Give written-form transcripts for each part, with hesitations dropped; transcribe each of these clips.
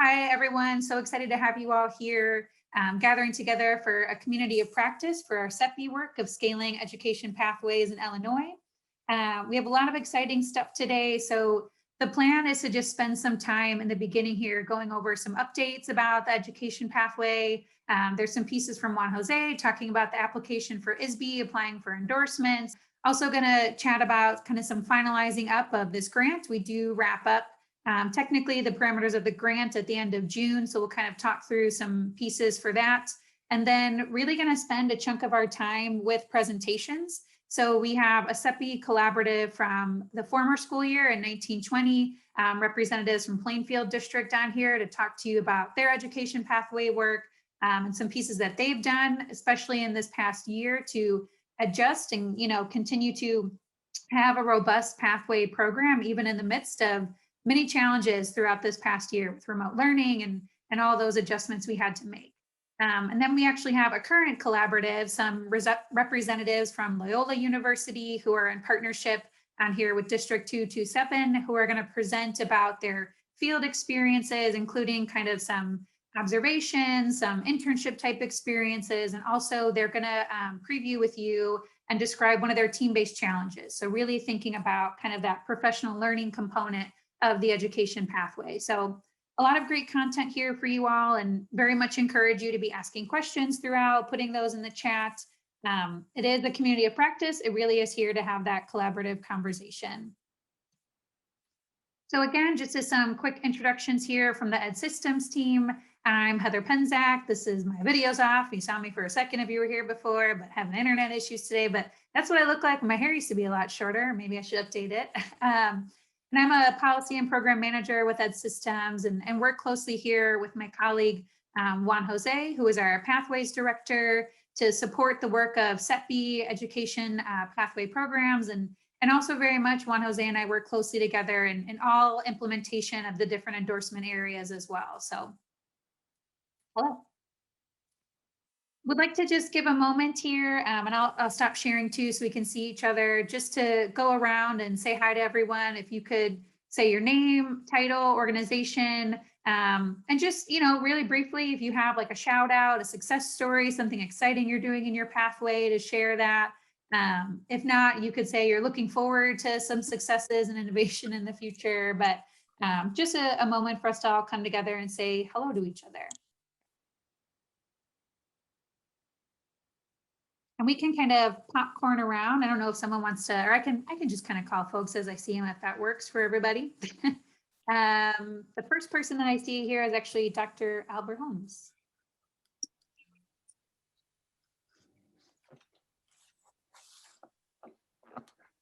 Hi, everyone. So excited to have you all here gathering together for a community of practice for our SEPI work of scaling education pathways in Illinois. We have a lot of exciting stuff today. So the plan is to just spend some time in the beginning here going over some updates about the education pathway. There's some pieces from Juan Jose talking about the application for ISB, applying for endorsements. Also going to chat about kind of some finalizing up of this grant. We do wrap up technically the parameters of the grant at the end of June. So we'll kind of talk through some pieces for that. And then really going to spend a chunk of our time with presentations. So we have a SEPI collaborative from the former school year in 1920, representatives from Plainfield District on here to talk to you about their education pathway work and some pieces that they've done, especially in this past year to adjust and continue to have a robust pathway program, even in the midst of many challenges throughout this past year with remote learning and all those adjustments we had to make. And then we actually have a current collaborative, some representatives from Loyola University who are in partnership on here with District 227, who are going to present about their field experiences, including kind of some observations, some internship type experiences, and also they're going to preview with you and describe one of their team-based challenges. So really thinking about kind of that professional learning component of the education pathway. So a lot of great content here for you all, and very much encourage you to be asking questions throughout, putting those in the chat. It is a community of practice. It really is here to have that collaborative conversation. So again, just as some quick introductions here from the Ed Systems team. I'm Heather Penzak. This is my video's off. You saw me for a second if you were here before, but having internet issues today. But that's what I look like. My hair used to be a lot shorter. Maybe I should update it. And I'm a policy and program manager with Ed Systems and work closely here with my colleague, Juan Jose, who is our Pathways Director, to support the work of SEPI education pathway programs. And also very much Juan Jose and I work closely together in all implementation of the different endorsement areas as well. So, hello. Would like to just give a moment here, and I'll stop sharing too so we can see each other, just to go around and say hi to everyone. If you could say your name, title, organization, and just, really briefly, if you have like a shout out, a success story, something exciting you're doing in your pathway to share that. If not, you could say you're looking forward to some successes and innovation in the future, but just a moment for us to all come together and say hello to each other. And we can kind of popcorn around. I don't know if someone wants to, or I can just kind of call folks as I see them if that works for everybody. The first person that I see here is actually Dr. Albert Holmes.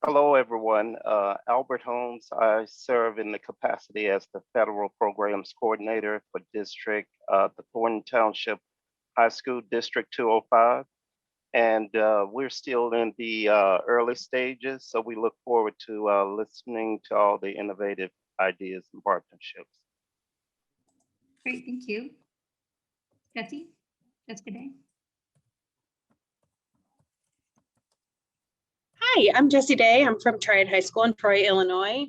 Hello, everyone. Albert Holmes. I serve in the capacity as the Federal Programs Coordinator for District, the Thornton Township High School District 205. And we're still in the early stages, so we look forward to listening to all the innovative ideas and partnerships. Great, thank you. Jesse, Jessica Day. Hi, I'm Jessie Day. I'm from Triad High School in Troy, Illinois.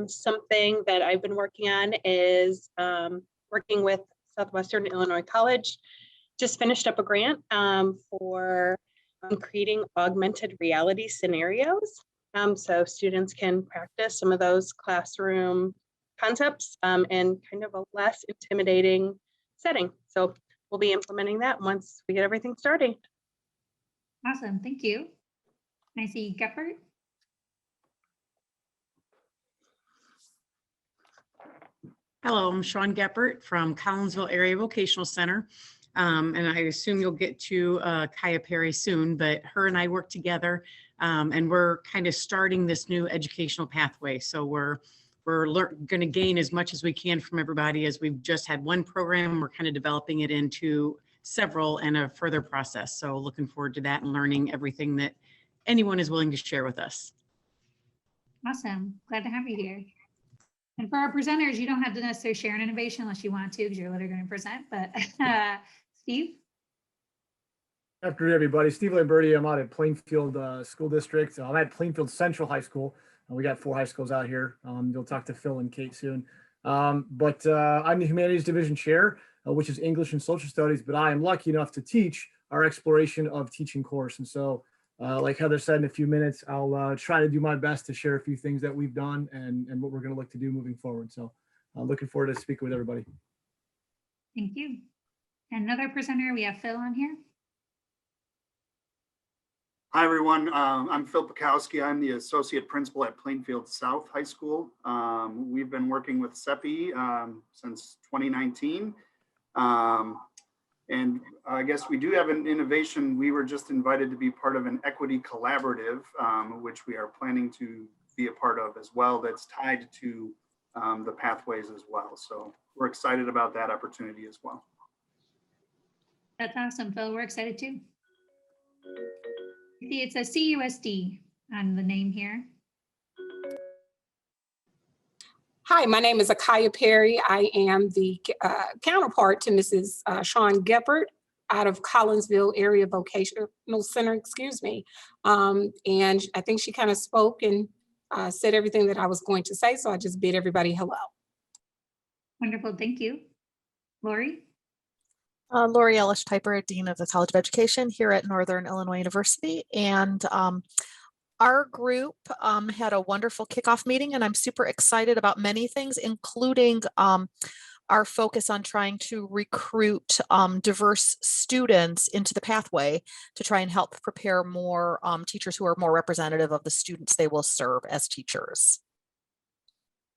Something that I've been working on is working with Southwestern Illinois College. Just finished up a grant for creating augmented reality scenarios. So students can practice some of those classroom concepts in kind of a less intimidating setting. So we'll be implementing that once we get everything started. Awesome, thank you. Can I see Geppert? Hello, I'm Sean Geppert from Collinsville Area Vocational Center. And I assume you'll get to Kaya Perry soon, but her and I work together and we're kind of starting this new educational pathway. So we're going to gain as much as we can from everybody, as we've just had one program. We're kind of developing it into several and a further process. So looking forward to that and learning everything that anyone is willing to share with us. Awesome, glad to have you here. And for our presenters, you don't have to necessarily share an innovation unless you want to, because you're literally going to present, but Steve? Good afternoon, everybody. Steve Lamberti. I'm out at Plainfield School District. I'm at Plainfield Central High School. We got 4 high schools out here. You'll talk to Phil and Kate soon. But I'm the Humanities Division Chair, which is English and Social Studies, but I am lucky enough to teach our exploration of teaching course. And so, like Heather said, in a few minutes, I'll try to do my best to share a few things that we've done and what we're going to look to do moving forward. So looking forward to speaking with everybody. Thank you. Another presenter, we have Phil on here. Hi, everyone. I'm Phil Pekowski. I'm the Associate Principal at Plainfield South High School. We've been working with SEPI since 2019. And I guess we do have an innovation. We were just invited to be part of an equity collaborative, which we are planning to be a part of as well, that's tied to the pathways as well. So we're excited about that opportunity as well. That's awesome, Phil. We're excited too. See, it's a CUSD on the name here. Hi, my name is Akaya Perry. I am the counterpart to Mrs. Sean Geppert out of Collinsville Area Vocational Center, excuse me. And I think she kind of spoke and said everything that I was going to say, so I just bid everybody hello. Wonderful, thank you. Lori? Lori Ellis Piper, Dean of the College of Education here at Northern Illinois University. And our group had a wonderful kickoff meeting, and I'm super excited about many things, including our focus on trying to recruit diverse students into the pathway to try and help prepare more teachers who are more representative of the students they will serve as teachers.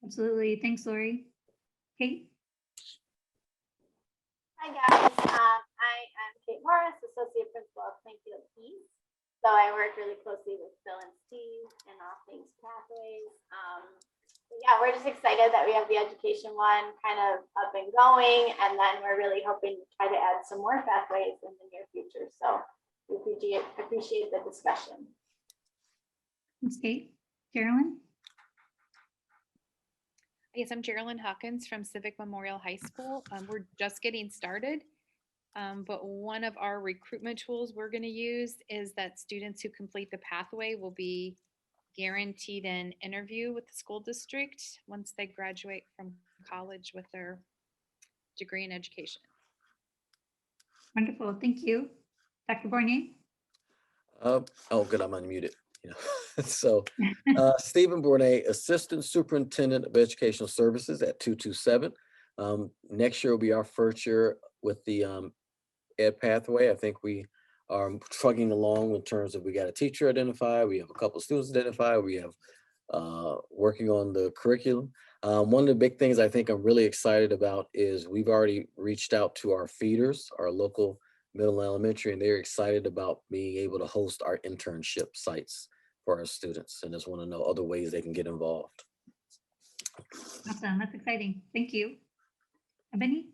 Absolutely, thanks, Lori. Kate? Hi guys, I am Kate Morris, Associate Principal of Plainfield East. So I work really closely with Phil and Steve in all things pathways. Yeah, we're just excited that we have the education one kind of up and going, and then we're really hoping to try to add some more pathways in the near future. So we appreciate the discussion. Thanks, Kate. Carolyn? Yes, I'm Geraldine Hawkins from Civic Memorial High School. We're just getting started, but one of our recruitment tools we're going to use is that students who complete the pathway will be guaranteed an interview with the school district once they graduate from college with their degree in education. Wonderful, thank you. Dr. Bornier? Oh, good, I'm unmuted. So Stephen Bournet, Assistant Superintendent of Educational Services at 227. Next year will be our first year with the Ed Pathway. I think we are trucking along in terms of we got a teacher identified, we have a couple of students identified, we have working on the curriculum. One of the big things I think I'm really excited about is we've already reached out to our feeders, our local middle and elementary, and they're excited about being able to host our internship sites for our students, and just want to know other ways they can get involved. Awesome, that's exciting. Thank you. Ebony?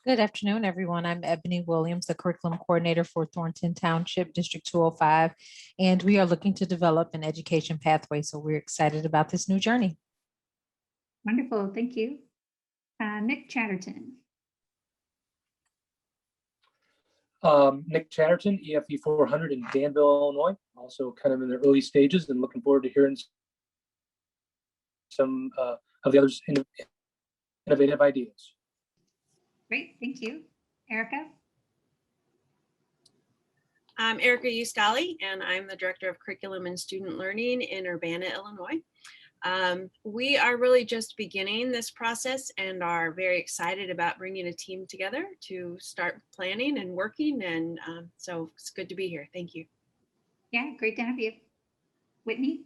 Good afternoon, everyone. I'm Ebony Williams, the Curriculum Coordinator for Thornton Township, District 205, and we are looking to develop an education pathway, so we're excited about this new journey. Wonderful, thank you. Nick Chatterton? Nick Chatterton, EFE 400 in Danville, Illinois, also kind of in the early stages, and looking forward to hearing some of the others' innovative ideas. Great, thank you. Erica? I'm Erica Ustali, and I'm the Director of Curriculum and Student Learning in Urbana, Illinois. We are really just beginning this process and are very excited about bringing a team together to start planning and working. And so it's good to be here. Thank you. Yeah, great to have you. Whitney?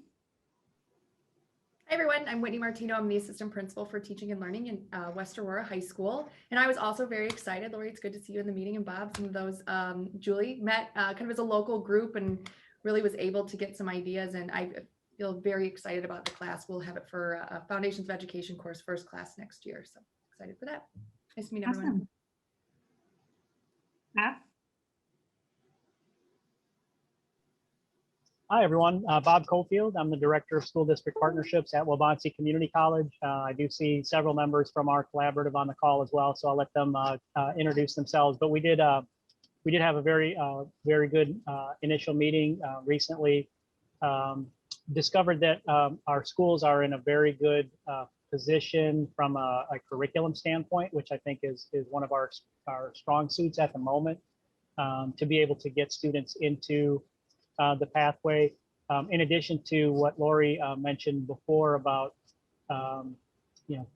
Hi everyone, I'm Whitney Martino. I'm the Assistant Principal for Teaching and Learning in West Aurora High School. And I was also very excited, Lori, it's good to see you in the meeting, and Bob, some of those Julie met kind of as a local group and really was able to get some ideas, and I feel very excited about the class. We'll have it for a Foundations of Education course, first class next year. So excited for that. Nice to meet everyone. Bob? Hi, everyone. Bob Cofield. I'm the Director of School District Partnerships at Waubonsee Community College. I do see several members from our collaborative on the call as well, so I'll let them introduce themselves. But we did have a very good initial meeting recently discovered that our schools are in a very good position from a curriculum standpoint, which I think is one of our strong suits at the moment, to be able to get students into the pathway. In addition to what Lori mentioned before about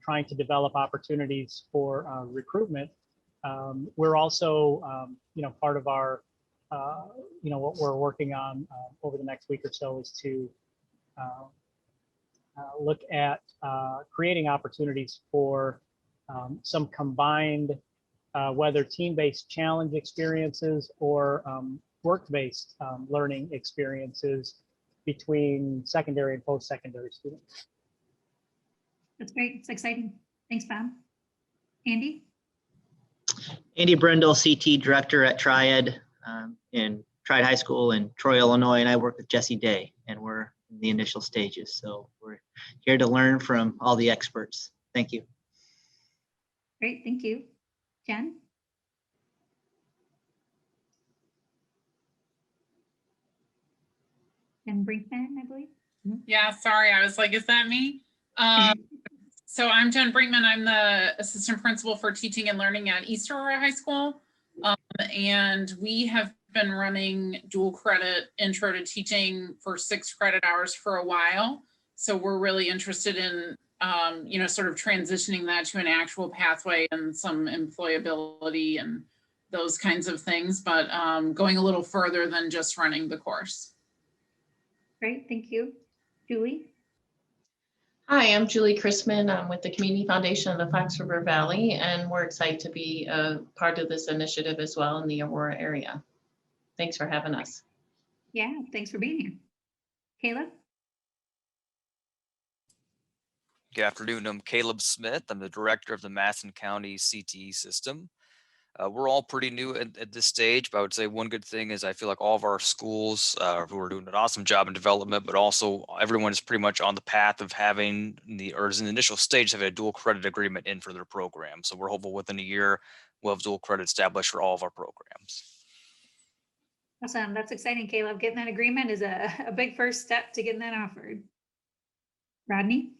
trying to develop opportunities for recruitment, we're also part of our what we're working on over the next week or so is to look at creating opportunities for some combined, whether team-based challenge experiences or work-based learning experiences between secondary and post-secondary students. That's great. It's exciting. Thanks, Bob. Andy? Andy Brindle, CT Director at Triad in Triad High School in Troy, Illinois, and I work with Jesse Day, and we're in the initial stages. So we're here to learn from all the experts. Thank you. Great, thank you. Jen? And Brinkman, I believe. Yeah, sorry, I was like, is that me? So I'm Jen Brinkman. I'm the assistant principal for teaching and learning at East Aurora High School. And we have been running dual credit intro to teaching for 6 credit hours for a while. So we're really interested in, sort of transitioning that to an actual pathway and some employability and those kinds of things, but going a little further than just running the course. Great, thank you. Julie? Hi, I'm Julie Chrisman. I'm with the Community Foundation of the Fox River Valley, and we're excited to be a part of this initiative as well in the Aurora area. Thanks for having us. Yeah, thanks for being here. Caleb? Good afternoon. I'm Caleb Smith. I'm the director of the Madison County CTE system. We're all pretty new at this stage, but I would say one good thing is I feel like all of our schools who are doing an awesome job in development, but also everyone is pretty much on the path of having is in the initial stage, having a dual credit agreement in for their program. So we're hopeful within a year we'll have dual credit established for all of our programs. Awesome, that's exciting, Caleb. Getting that agreement is a big first step to getting that offered. Rodney?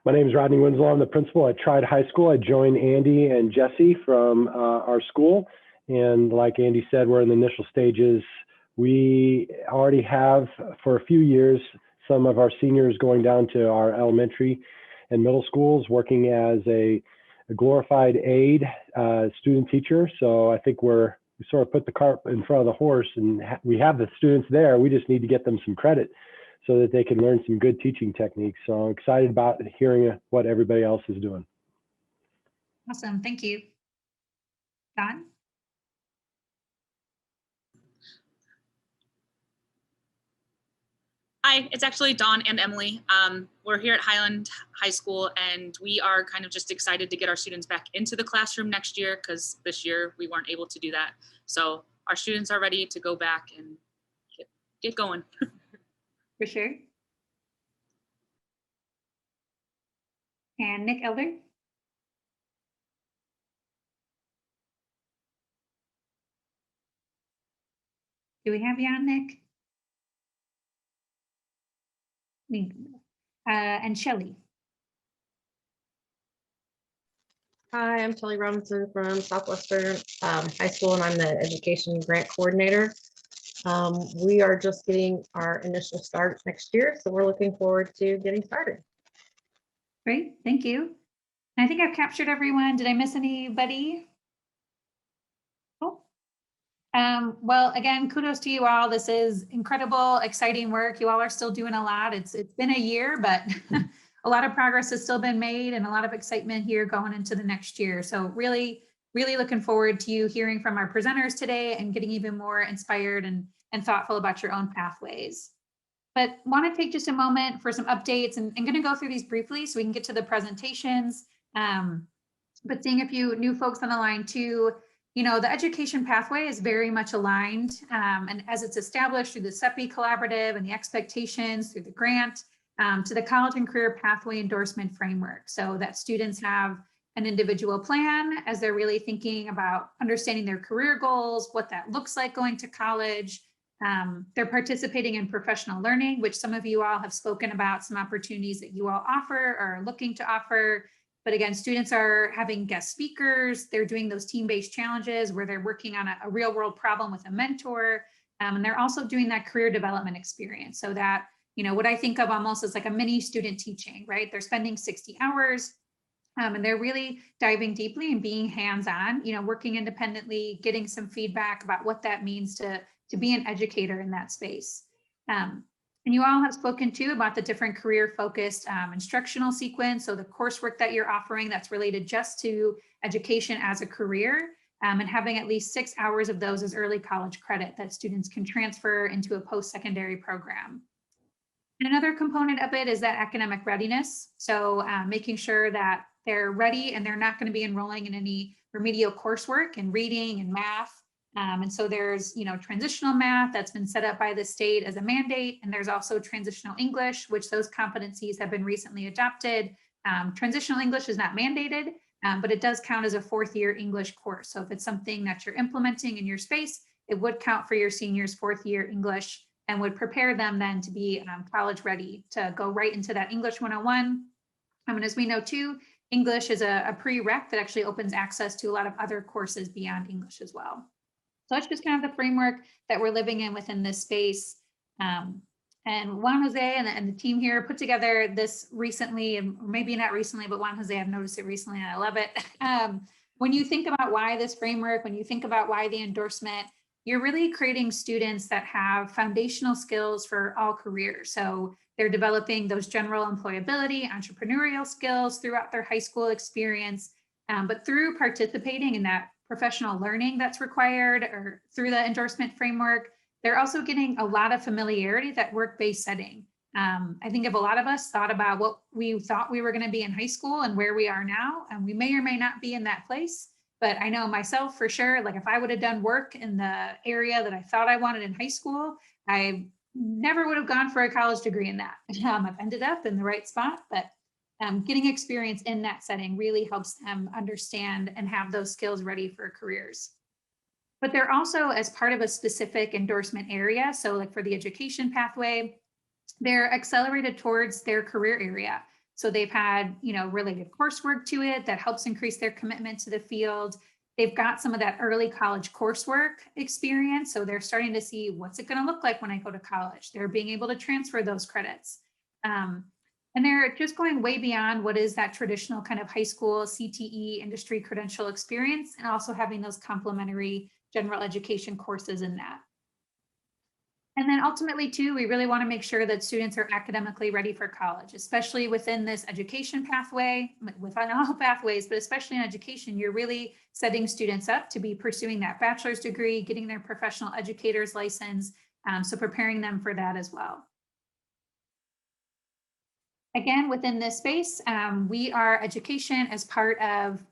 My name is Rodney Winslow. I'm the principal at Triad High School. I joined Andy and Jesse from our school. And like Andy said, we're in the initial stages. We already have, for a few years, some of our seniors going down to our elementary and middle schools working as a glorified aide student teacher. So I think we sort of put the cart in front of the horse, and we have the students there. We just need to get them some credit so that they can learn some good teaching techniques. So I'm excited about hearing what everybody else is doing. Awesome, thank you. Don? Hi, it's actually Dawn and Emily. We're here at Highland High School, and we are kind of just excited to get our students back into the classroom next year, because this year we weren't able to do that. So our students are ready to go back and get going. For sure. And Nick Elder? Do we have you on, Nick? And Shelley. Hi, I'm Kelly Robinson from Southwestern High School, and I'm the Education Grant Coordinator. We are just getting our initial start next year, so we're looking forward to getting started. Great, thank you. I think I've captured everyone. Did I miss anybody? Oh. Well, again, kudos to you all. This is incredible, exciting work. You all are still doing a lot. It's been a year, but a lot of progress has still been made and a lot of excitement here going into the next year. So really looking forward to you hearing from our presenters today and getting even more inspired and thoughtful about your own pathways. But want to take just a moment for some updates, and I'm going to go through these briefly so we can get to the presentations. But seeing a few new folks on the line too, the education pathway is very much aligned, and as it's established through the SEPI collaborative and the expectations through the grant to the college and career pathway endorsement framework, so that students have an individual plan as they're really thinking about understanding their career goals, what that looks like going to college, They're participating in professional learning, which some of you all have spoken about, some opportunities that you all offer or are looking to offer. But again, students are having guest speakers. They're doing those team-based challenges where they're working on a real world problem with a mentor. And they're also doing that career development experience. So that, you know, what I think of almost as like a mini student teaching, right? They're spending 60 hours and they're really diving deeply and being hands-on, you know, working independently, getting some feedback about what that means to be an educator in that space. And you all have spoken too about the different career-focused instructional sequence. So the coursework that you're offering that's related just to education as a career, and having at least 6 hours of those as early college credit that students can transfer into a post-secondary program. And another component of it is that academic readiness. So making sure that they're ready and they're not going to be enrolling in any remedial coursework and reading and math. And so there's, you know, transitional math that's been set up by the state as a mandate. And there's also transitional English, which those competencies have been recently adopted. Transitional English is not mandated, but it does count as a 4th year English course. So if it's something that you're implementing in your space, it would count for your seniors' 4th year English and would prepare them then to be college ready to go right into that English 101. And as we know too, English is a prereq that actually opens access to a lot of other courses beyond English as well. So that's just kind of the framework that we're living in within this space. And Juan Jose and the team here put together this recently, and maybe not recently, but Juan Jose, I've noticed it recently and I love it. When you think about why this framework, when you think about why the endorsement, you're really creating students that have foundational skills for all careers. So they're developing those general employability, entrepreneurial skills throughout their high school experience, but through participating in that professional learning that's required or through the endorsement framework, they're also getting a lot of familiarity that work-based setting. I think if a lot of us thought about what we thought we were going to be in high school and where we are now, and we may or may not be in that place, but I know myself for sure, like if I would have done work in the area that I thought I wanted in high school, I never would have gone for a college degree in that. I've ended up in the right spot, but getting experience in that setting really helps them understand and have those skills ready for careers. But they're also as part of a specific endorsement area. So like for the education pathway, they're accelerated towards their career area. So they've had, you know, related coursework to it that helps increase their commitment to the field. They've got some of that early college coursework experience. So they're starting to see what's it going to look like when I go to college. They're being able to transfer those credits. And they're just going way beyond what is that traditional kind of high school CTE industry credential experience, and also having those complementary general education courses in that. And then ultimately too, we really want to make sure that students are academically ready for college, especially within this education pathway, within all pathways, but especially in education, you're really setting students up to be pursuing that bachelor's degree, getting their professional educator's license, so preparing them for that as well. Again, within this space, we are education as part of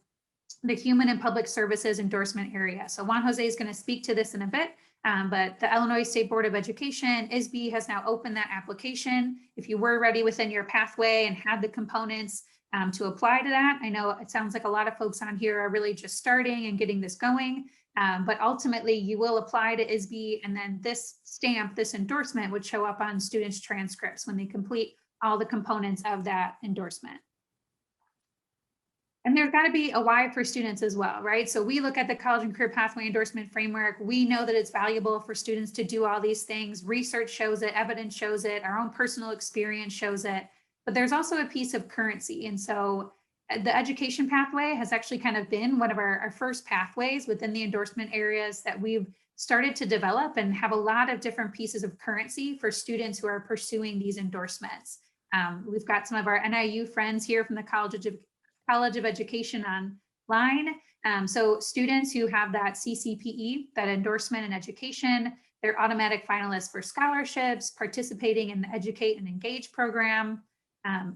the Human and Public Services endorsement area. So Juan Jose is going to speak to this in a bit, but the Illinois State Board of Education, ISB, has now opened that application. If you were ready within your pathway and had the components to apply to that, I know it sounds like a lot of folks on here are really just starting and getting this going, but ultimately you will apply to ISB, and then this stamp, this endorsement, would show up on students' transcripts when they complete all the components of that endorsement. And there's got to be a why for students as well, right? So we look at the College and Career Pathway Endorsement Framework. We know that it's valuable for students to do all these things. Research shows it, evidence shows it, our own personal experience shows it, but there's also a piece of currency. And so the education pathway has actually kind of been one of our first pathways within the endorsement areas that we've started to develop and have a lot of different pieces of currency for students who are pursuing these endorsements. We've got some of our NIU friends here from the College of Education online. So students who have that CCPE, that endorsement in education, they're automatic finalists for scholarships, participating in the Educate and Engage program.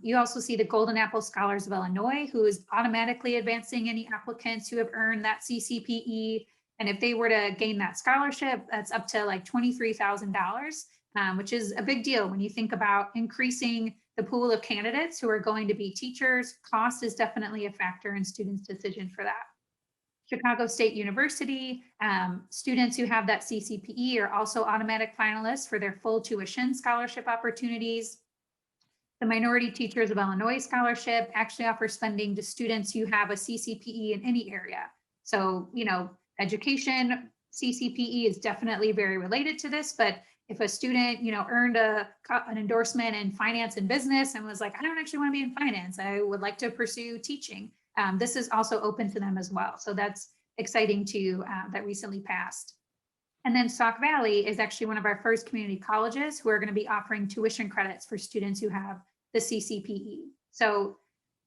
You also see the Golden Apple Scholars of Illinois, who is automatically advancing any applicants who have earned that CCPE. And if they were to gain that scholarship, that's up to like $23,000, which is a big deal when you think about increasing the pool of candidates who are going to be teachers. Cost is definitely a factor in students' decision for that. Chicago State University, students who have that CCPE are also automatic finalists for their full tuition scholarship opportunities. The Minority Teachers of Illinois Scholarship actually offers funding to students who have a CCPE in any area. So, you know, education CCPE is definitely very related to this, but if a student, you know, earned an endorsement in finance and business and was like, I don't actually want to be in finance, I would like to pursue teaching, this is also open to them as well. So that's exciting too, that recently passed. And then Sauk Valley is actually one of our first community colleges who are going to be offering tuition credits for students who have the CCPE. So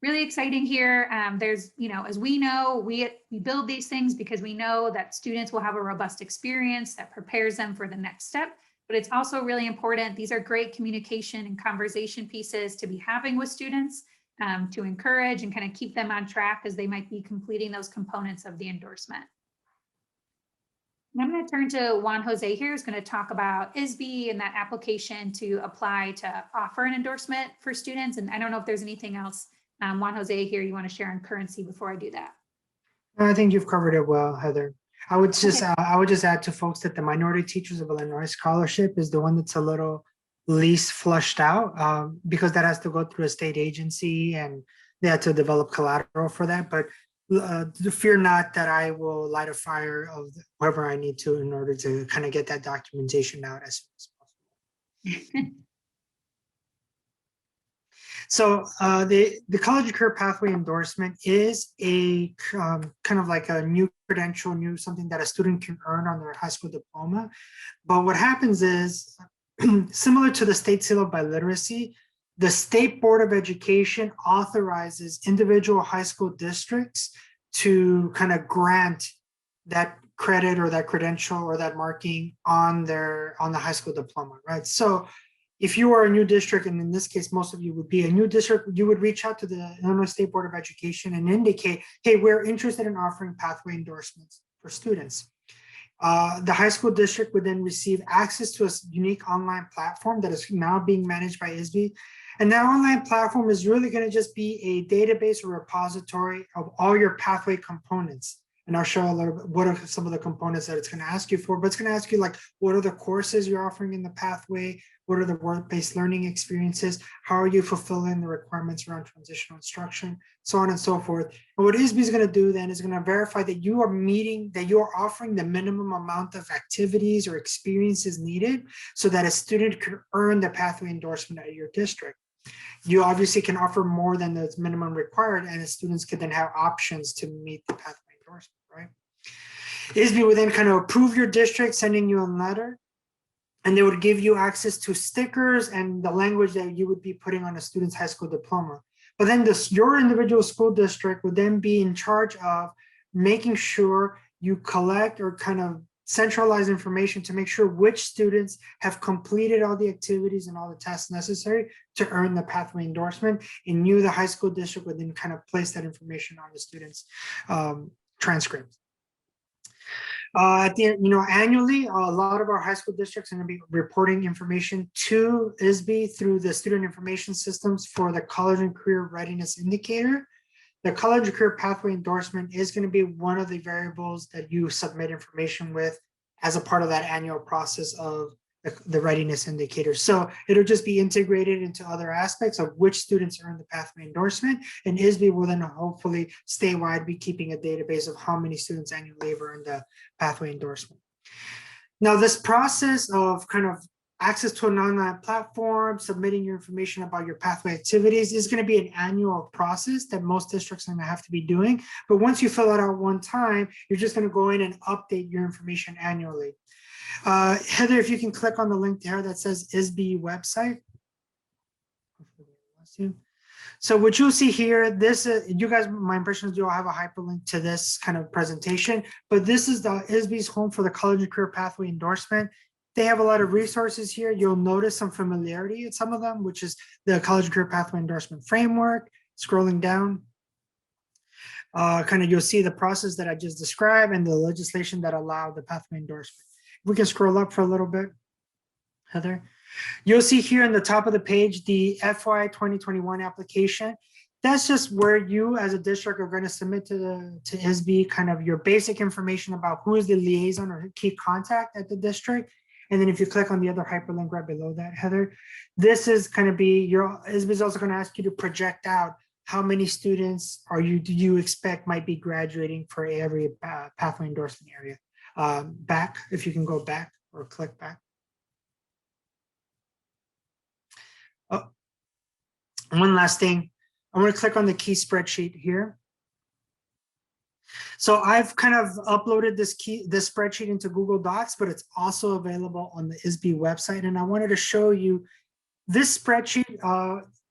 really exciting here. There's, you know, as we know, we build these things because we know that students will have a robust experience that prepares them for the next step. But it's also really important. These are great communication and conversation pieces to be having with students to encourage and kind of keep them on track as they might be completing those components of the endorsement. And I'm going to turn to Juan Jose here, who's going to talk about ISB and that application to apply to offer an endorsement for students. And I don't know if there's anything else, Juan Jose, here you want to share on currency before I do that. I think you've covered it well, Heather. I would just add to folks that the Minority Teachers of Illinois Scholarship is the one that's a little least flushed out because that has to go through a state agency and they had to develop collateral for that. But fear not that I will light a fire of whoever I need to in order to kind of get that documentation out as soon as possible. So the college career pathway endorsement is a kind of like a new credential, something that a student can earn on their high school diploma. But what happens is, similar to the state seal of biliteracy, the State Board of Education authorizes individual high school districts to kind of grant that credit or that credential or that marking on the high school diploma, right? So if you are a new district, and in this case, most of you would be a new district, you would reach out to the Illinois State Board of Education and indicate, hey, we're interested in offering pathway endorsements for students. The high school district would then receive access to a unique online platform that is now being managed by ISB. And that online platform is really going to just be a database or repository of all your pathway components. And I'll show a little bit what are some of the components that it's going to ask you for, but it's going to ask you like, what are the courses you're offering in the pathway? What are the work-based learning experiences? How are you fulfilling the requirements around transitional instruction, so on and so forth. And what ISB is going to do then is going to verify that you are meeting, that you are offering the minimum amount of activities or experiences needed so that a student could earn the pathway endorsement at your district. You obviously can offer more than the minimum required, and the students could then have options to meet the pathway endorsement, right? ISB would then kind of approve your district, sending you a letter, and they would give you access to stickers and the language that you would be putting on a student's high school diploma. But then your individual school district would then be in charge of making sure you collect or kind of centralize information to make sure which students have completed all the activities and all the tasks necessary to earn the pathway endorsement. And you, the high school district, would then kind of place that information on the students' transcripts. At the end, annually, a lot of our high school districts are going to be reporting information to ISB through the student information systems for the college and career readiness indicator. The college and career pathway endorsement is going to be one of the variables that you submit information with as a part of that annual process of the readiness indicator. So it'll just be integrated into other aspects of which students earn the pathway endorsement, and ISB will then hopefully statewide be keeping a database of how many students annually have earned the pathway endorsement. Now, this process of kind of access to an online platform, submitting your information about your pathway activities is going to be an annual process that most districts are going to have to be doing. But once you fill it out one time, you're just going to go in and update your information annually. Heather, if you can click on the link there that says ISB website. So what you'll see here, you guys, my impression is you'll have a hyperlink to this kind of presentation, but this is the ISB's home for the college and career pathway endorsement. They have a lot of resources here. You'll notice some familiarity in some of them, which is the college and career pathway endorsement framework. Scrolling down, you'll see the process that I just described and the legislation that allowed the pathway endorsement. We can scroll up for a little bit, Heather. You'll see here in the top of the page, the FY 2021 application. That's just where you as a district are going to submit to ISB kind of your basic information about who is the liaison or key contact at the district. And then if you click on the other hyperlink right below that, Heather, this is going to be your ISB is also going to ask you to project out how many students do you expect might be graduating for every pathway endorsement area. Back, if you can go back or click back. Oh, one last thing. I'm going to click on the key spreadsheet here. So I've kind of uploaded this spreadsheet into Google Docs, but it's also available on the ISB website. And I wanted to show you this spreadsheet.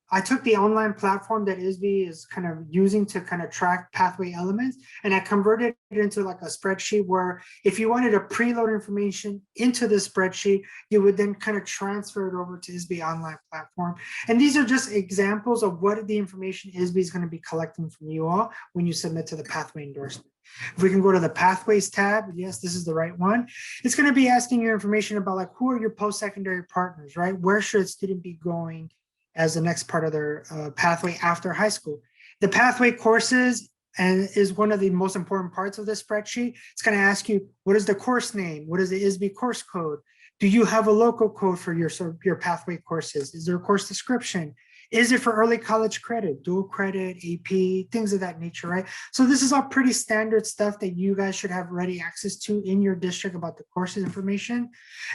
I took the online platform that ISB is kind of using to kind of track pathway elements, and I converted it into like a spreadsheet where if you wanted to preload information into the spreadsheet, you would then kind of transfer it over to ISB online platform. And these are just examples of what the information ISB is going to be collecting from you all when you submit to the pathway endorsement. If we can go to the pathways tab, yes, this is the right one. It's going to be asking you information about like who are your post-secondary partners, right? Where should a student be going as the next part of their pathway after high school. The pathway courses is one of the most important parts of this spreadsheet. It's going to ask you, what is the course name? What is the ISB course code? Do you have a local code for your pathway courses? Is there a course description? Is it for early college credit, dual credit, AP, things of that nature, right? So this is all pretty standard stuff that you guys should have ready access to in your district about the courses information.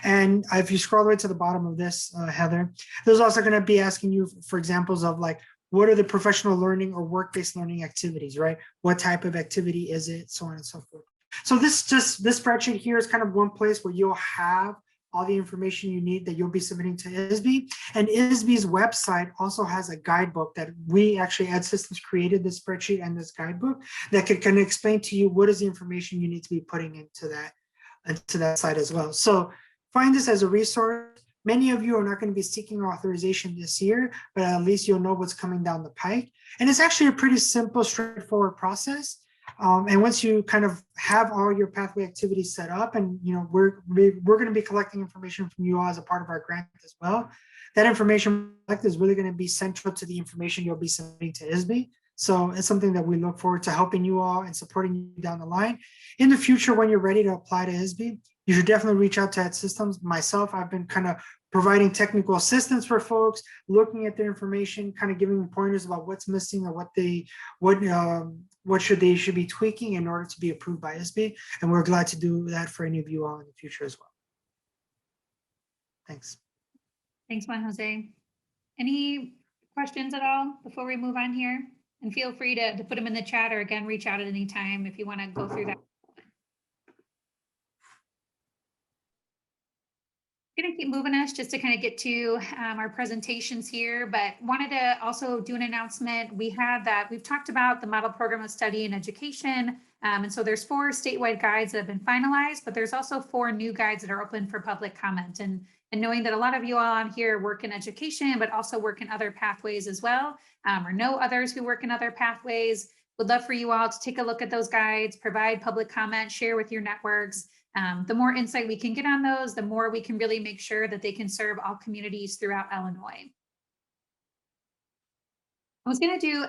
And if you scroll right to the bottom of this, Heather, there's also going to be asking you for examples of like, what are the professional learning or work-based learning activities, right? What type of activity is it, so on and so forth. So this spreadsheet here is kind of one place where you'll have all the information you need that you'll be submitting to ISB. And ISB's website also has a guidebook that we actually Ed Systems created this spreadsheet and this guidebook that can explain to you what is the information you need to be putting into that site as well. So find this as a resource. Many of you are not going to be seeking authorization this year, but at least you'll know what's coming down the pike. And it's actually a pretty simple, straightforward process. And once you kind of have all your pathway activities set up, and we're going to be collecting information from you all as a part of our grant as well, that information is really going to be central to the information you'll be submitting to ISB. So it's something that we look forward to helping you all and supporting you down the line. In the future, when you're ready to apply to ISB, you should definitely reach out to Ed Systems. Myself, I've been kind of providing technical assistance for folks, looking at their information, kind of giving them pointers about what's missing or what should be tweaking in order to be approved by ISB. And we're glad to do that for any of you all in the future as well. Thanks. Thanks, Juan Jose. Any questions at all before we move on here? And feel free to put them in the chat or again, reach out at any time if you want to go through that. Going to keep moving us just to kind of get to our presentations here, but wanted to also do an announcement. We've talked about the model program of study and education. And so there's 4 statewide guides that have been finalized, but there's also 4 new guides that are open for public comment. And knowing that a lot of you all on here work in education, but also work in other pathways as well, or know others who work in other pathways, would love for you all to take a look at those guides, provide public comment, share with your networks. The more insight we can get on those, the more we can really make sure that they can serve all communities throughout Illinois. I was going to do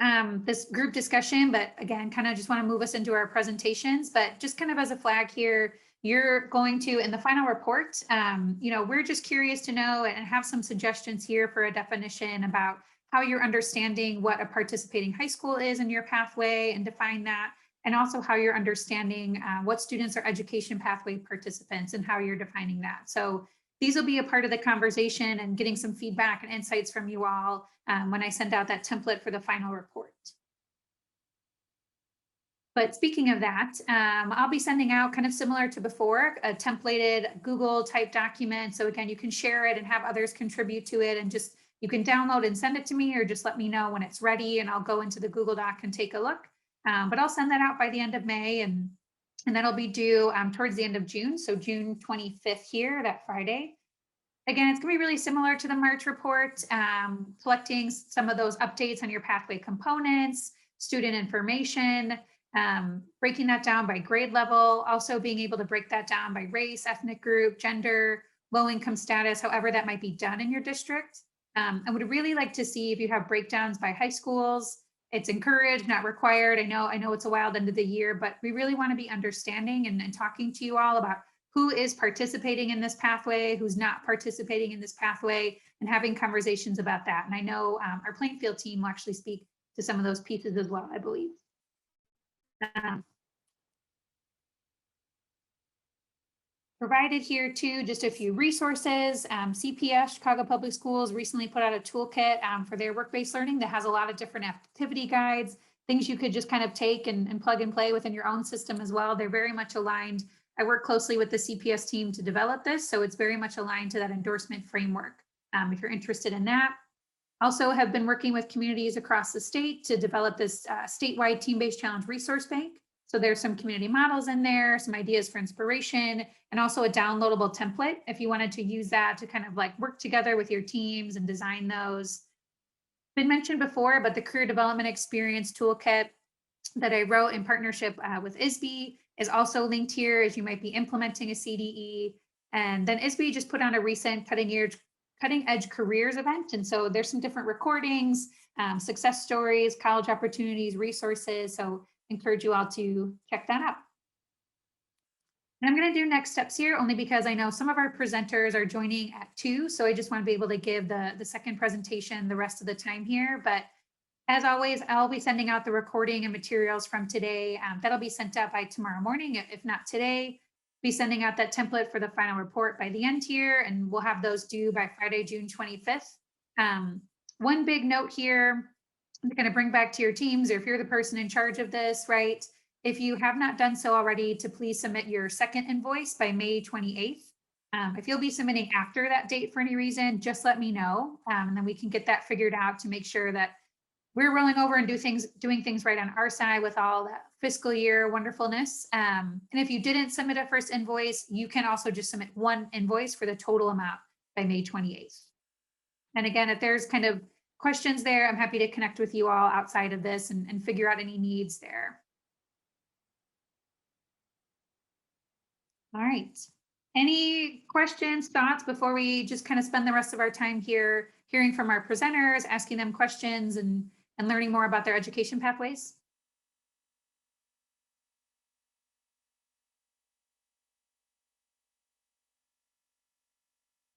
this group discussion, but again, kind of just want to move us into our presentations, but just kind of as a flag here, you're going to, in the final report, we're just curious to know and have some suggestions here for a definition about how you're understanding what a participating high school is in your pathway and define that. And also how you're understanding what students are education pathway participants and how you're defining that. So these will be a part of the conversation and getting some feedback and insights from you all when I send out that template for the final report. But speaking of that, I'll be sending out kind of similar to before, a templated Google type document. So again, you can share it and have others contribute to it, and just you can download and send it to me, or just let me know when it's ready and I'll go into the Google Doc and take a look. But I'll send that out by the end of May, and that'll be due towards the end of June. So June 25th here, that Friday. Again, it's gonna be really similar to the March report, collecting some of those updates on your pathway components, student information, breaking that down by grade level, also being able to break that down by race, ethnic group, gender, low income status, however that might be done in your district. I would really like to see if you have breakdowns by high schools, it's encouraged, not required. I know it's a wild end of the year, but we really want to be understanding and talking to you all about who is participating in this pathway, who's not participating in this pathway, and having conversations about that. And I know our Plainfield team will actually speak to some of those pieces as well, I believe. Provided here too, just a few resources. CPS, Chicago Public Schools, recently put out a toolkit for their work-based learning that has a lot of different activity guides, things you could just kind of take and plug and play within your own system as well. They're very much aligned. I work closely with the CPS team to develop this, so it's very much aligned to that endorsement framework if you're interested in that. Also have been working with communities across the state to develop this statewide team-based challenge resource bank. So there's some community models in there, some ideas for inspiration, and also a downloadable template if you wanted to use that to kind of like work together with your teams and design those. Been mentioned before, but the career development experience toolkit that I wrote in partnership with ISB is also linked here as you might be implementing a CDE. And then ISB just put on a recent cutting edge careers event. And so there's some different recordings, success stories, college opportunities, resources. So encourage you all to check that out. And I'm going to do next steps here only because I know some of our presenters are joining at 2. So I just want to be able to give the second presentation the rest of the time here. But as always, I'll be sending out the recording and materials from today. That'll be sent out by tomorrow morning, if not today. Be sending out that template for the final report by the end here, and we'll have those due by Friday, June 25th. One big note here, I'm going to bring back to your teams, or if you're the person in charge of this, right? If you have not done so already, to please submit your second invoice by May 28th. If you'll be submitting after that date for any reason, just let me know, and then we can get that figured out to make sure that we're rolling over and doing things right on our side with all that fiscal year wonderfulness. And if you didn't submit a first invoice, you can also just submit one invoice for the total amount by May 28th. And again, if there's kind of questions there, I'm happy to connect with you all outside of this and figure out any needs there. All right. Any questions, thoughts before we just kind of spend the rest of our time here hearing from our presenters, asking them questions and learning more about their education pathways?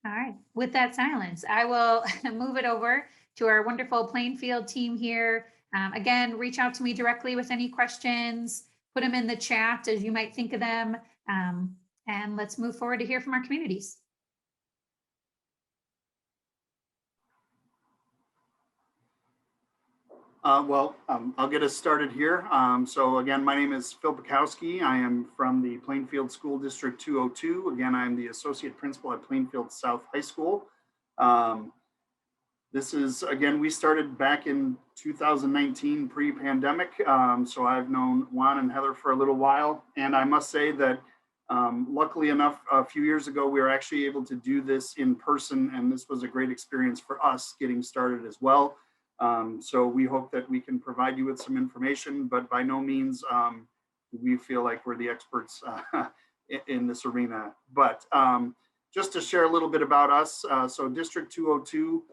All right, with that silence, I will move it over to our wonderful Plainfield team here. Again, reach out to me directly with any questions, put them in the chat as you might think of them, and let's move forward to hear from our communities. I'll get us started here. So again, my name is Phil Bukowski. I am from the Plainfield School District 202. Again, I'm the associate principal at Plainfield South High School. This is, again, we started back in 2019 pre-pandemic. So I've known Juan and Heather for a little while. And I must say that luckily enough, a few years ago, we were actually able to do this in person. And this was a great experience for us getting started as well. So we hope that we can provide you with some information, but by no means we feel like we're the experts in this arena. But just to share a little bit about us, so District 202,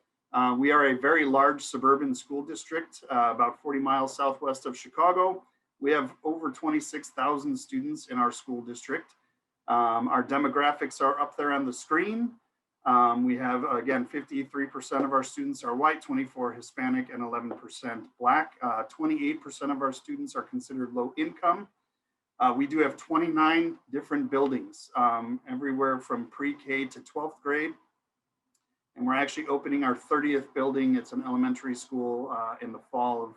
we are a very large suburban school district, about 40 miles southwest of Chicago. We have over 26,000 students in our school district. Our demographics are up there on the screen. We have, again, 53% of our students are white, 24% Hispanic, and 11% Black. 28% of our students are considered low income. We do have 29 different buildings, everywhere from pre-K to 12th grade. And we're actually opening our 30th building. It's an elementary school in the fall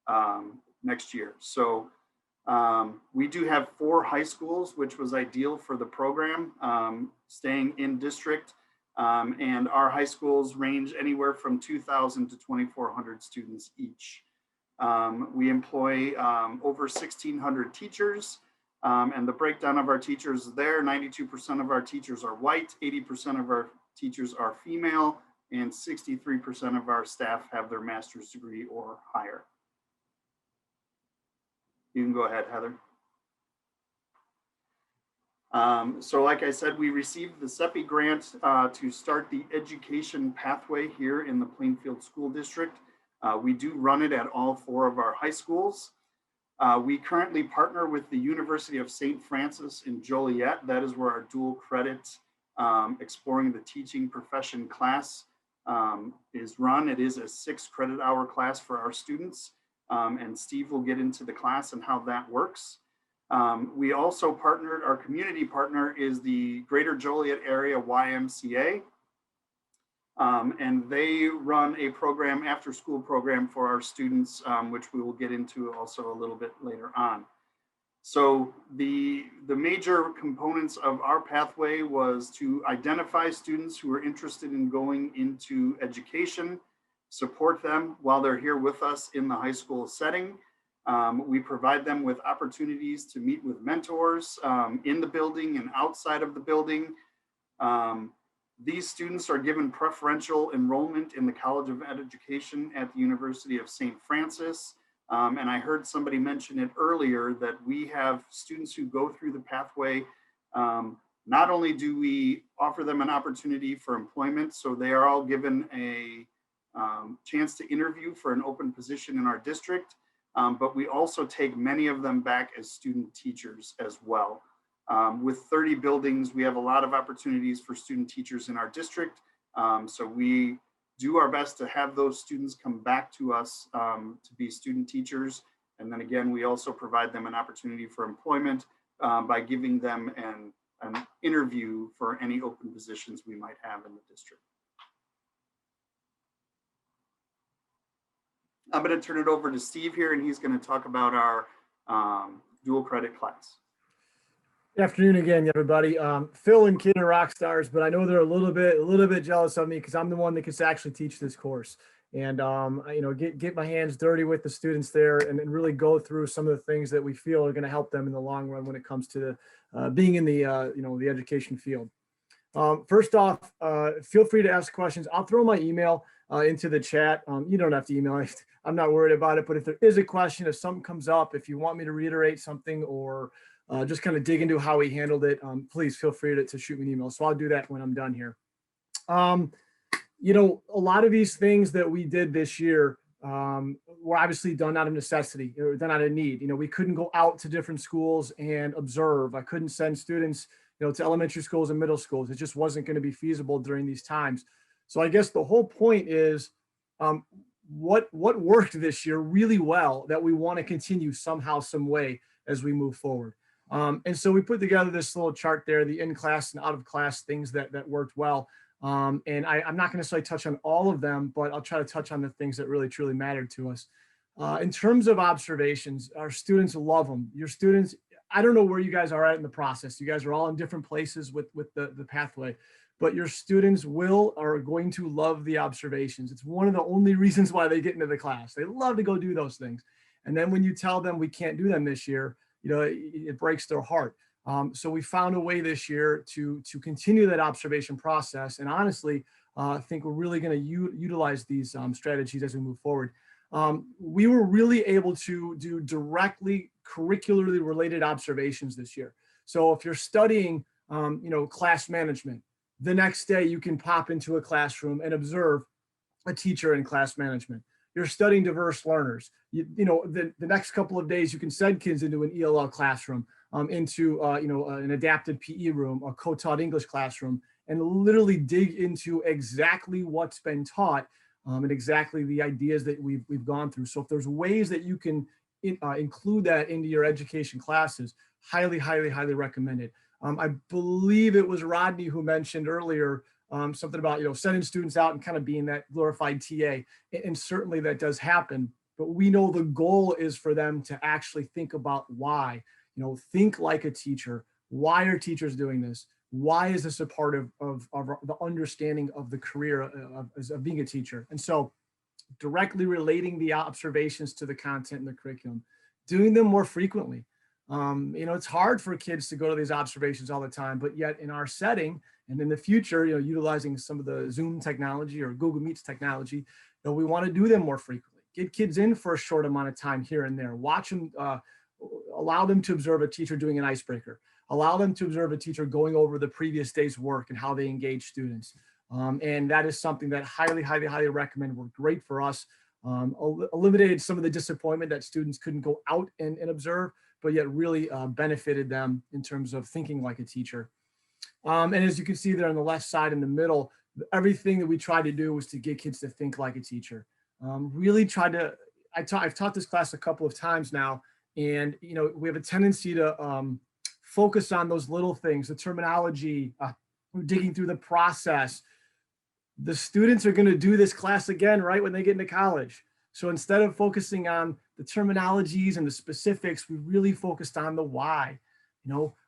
of next year. So we do have 4 high schools, which was ideal for the program, staying in district. And our high schools range anywhere from 2,000 to 2,400 students each. We employ over 1,600 teachers, and the breakdown of our teachers there, 92% of our teachers are white, 80% of our teachers are female, and 63% of our staff have their master's degree or higher. You can go ahead, Heather. So like I said, we received the SEPI grant to start the education pathway here in the Plainfield School District. We do run it at all 4 of our high schools. We currently partner with the University of St. Francis in Joliet. That is where our dual credit Exploring the Teaching Profession class is run. It is a 6 credit hour class for our students. And Steve will get into the class and how that works. We also partnered, our community partner is the Greater Joliet Area YMCA. And they run a program, after school program for our students, which we will get into also a little bit later on. So the major components of our pathway was to identify students who are interested in going into education, support them while they're here with us in the high school setting. We provide them with opportunities to meet with mentors in the building and outside of the building. These students are given preferential enrollment in the College of Education at the University of St. Francis. And I heard somebody mention it earlier that we have students who go through the pathway. Not only do we offer them an opportunity for employment, so they are all given a chance to interview for an open position in our district, but we also take many of them back as student teachers as well. With 30 buildings, we have a lot of opportunities for student teachers in our district. So we do our best to have those students come back to us to be student teachers. And then again, we also provide them an opportunity for employment by giving them an interview for any open positions we might have in the district. I'm going to turn it over to Steve here, and he's going to talk about our dual credit class. Good afternoon again, everybody. Phil and Kid are rock stars, but I know they're a little bit jealous of me because I'm the one that gets to actually teach this course, and get my hands dirty with the students there, and really go through some of the things that we feel are going to help them in the long run when it comes to being in the the education field. First off, feel free to ask questions. I'll throw my email into the chat. You don't have to email it. I'm not worried about it, but if there is a question, if something comes up, if you want me to reiterate something or just kind of dig into how we handled it, please feel free to shoot me an email. So I'll do that when I'm done here. A lot of these things that we did this year were obviously done out of necessity, or done out of need. We couldn't go out to different schools and observe. I couldn't send students, to elementary schools and middle schools. It just wasn't going to be feasible during these times. So I guess the whole point is what worked this year really well that we want to continue somehow, some way as we move forward. And so we put together this little chart there, the in-class and out-of-class things that worked well. And I'm not going to necessarily touch on all of them, but I'll try to touch on the things that really, truly mattered to us. In terms of observations, our students love them. Your students, I don't know where you guys are at in the process. You guys are all in different places with the pathway, but your students are going to love the observations. It's one of the only reasons why they get into the class. They love to go do those things. And then when you tell them we can't do them this year, it breaks their heart. So we found a way this year to continue that observation process. And honestly, I think we're really going to utilize these strategies as we move forward. We were really able to do directly curricularly related observations this year. So if you're studying, class management, the next day you can pop into a classroom and observe a teacher in class management. You're studying diverse learners. The next couple of days you can send kids into an ELL classroom, into an adapted PE room, a co-taught English classroom, and literally dig into exactly what's been taught and exactly the ideas that we've gone through. So if there's ways that you can include that into your education classes, highly, highly, highly recommended. I believe it was Rodney who mentioned earlier something about sending students out and kind of being that glorified TA, and certainly that does happen. But we know the goal is for them to actually think about why. Think like a teacher. Why are teachers doing this? Why is this a part of the understanding of the career of being a teacher? And so directly relating the observations to the content in the curriculum, doing them more frequently. It's hard for kids to go to these observations all the time, but yet in our setting and in the future, utilizing some of the Zoom technology or Google Meets technology, we want to do them more frequently. Get kids in for a short amount of time here and there. Watch them, allow them to observe a teacher doing an icebreaker. Allow them to observe a teacher going over the previous day's work and how they engage students. And that is something that highly, highly, highly recommend. Worked great for us. eliminated some of the disappointment that students couldn't go out and observe, but yet really benefited them in terms of thinking like a teacher. And as you can see there on the left side in the middle, everything that we tried to do was to get kids to think like a teacher. Really tried to, I've taught this class a couple of times now, and we have a tendency to focus on those little things, the terminology, digging through the process. The students are going to do this class again, right, when they get into college. So instead of focusing on the terminologies and the specifics, we really focused on the why.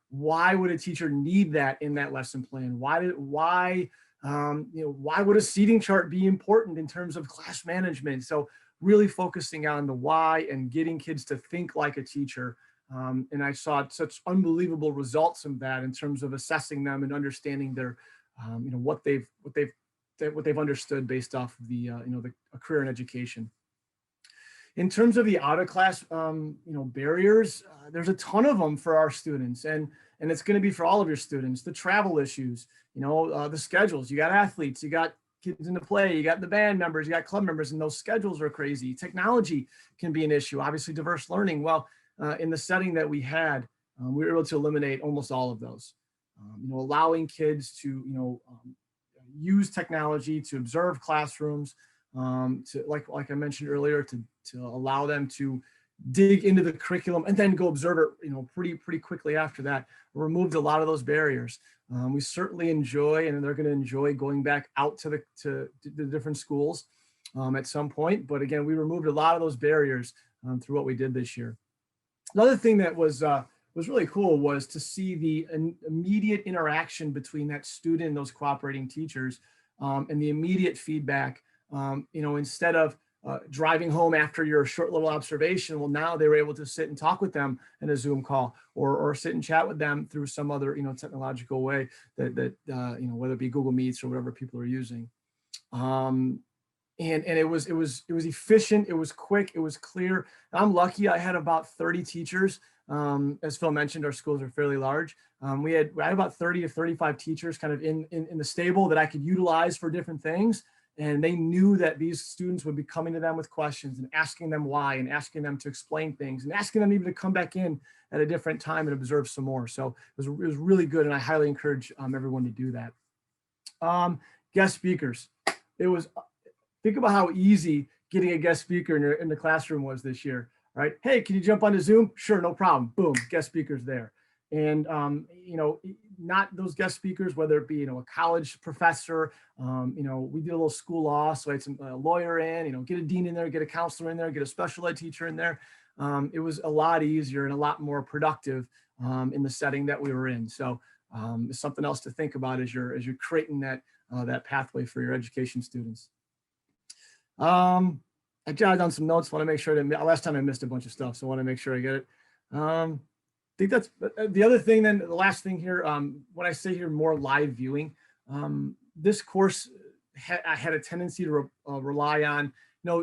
Why would a teacher need that in that lesson plan? Why would a seating chart be important in terms of class management? So really focusing on the why and getting kids to think like a teacher. And I saw such unbelievable results from that in terms of assessing them and understanding their, what they've understood based off of the a career in education. In terms of the out of class, barriers, there's a ton of them for our students, and it's going to be for all of your students. The travel issues, the schedules. You got athletes, you got kids in the play, you got the band members, you got club members, and those schedules are crazy. Technology can be an issue. Obviously, diverse learning. Well, in the setting that we had, we were able to eliminate almost all of those. Allowing kids to use technology to observe classrooms, to like I mentioned earlier, to allow them to dig into the curriculum and then go observe it, pretty quickly after that. We removed a lot of those barriers. We certainly enjoy, and they're going to enjoy going back out to the different schools at some point. But again, we removed a lot of those barriers through what we did this year. Another thing that was really cool was to see the immediate interaction between that student and those cooperating teachers, and the immediate feedback. Instead of driving home after your short little observation, well, now they were able to sit and talk with them in a Zoom call, or sit and chat with them through some other technological way that whether it be Google Meets or whatever people are using. And it was efficient, it was quick, it was clear. I'm lucky I had about 30 teachers. As Phil mentioned, our schools are fairly large. We had about 30 to 35 teachers kind of in the stable that I could utilize for different things. And they knew that these students would be coming to them with questions and asking them why, and asking them to explain things, and asking them even to come back in at a different time and observe some more. So it was really good, and I highly encourage everyone to do that. Guest speakers. Think about how easy getting a guest speaker in the classroom was this year, right? Hey, can you jump onto Zoom? Sure, no problem. Boom, guest speakers there. And, not those guest speakers, whether it be, a college professor, we did a little school law. So I had some lawyer in, get a dean in there, get a counselor in there, get a special ed teacher in there. It was a lot easier and a lot more productive in the setting that we were in. So it's something else to think about as you're creating that pathway for your education students. I jotted down some notes. Want to make sure that last time I missed a bunch of stuff, so I want to make sure I get it. I think that's the other thing. Then the last thing here, when I say here more live viewing, this course I had a tendency to rely on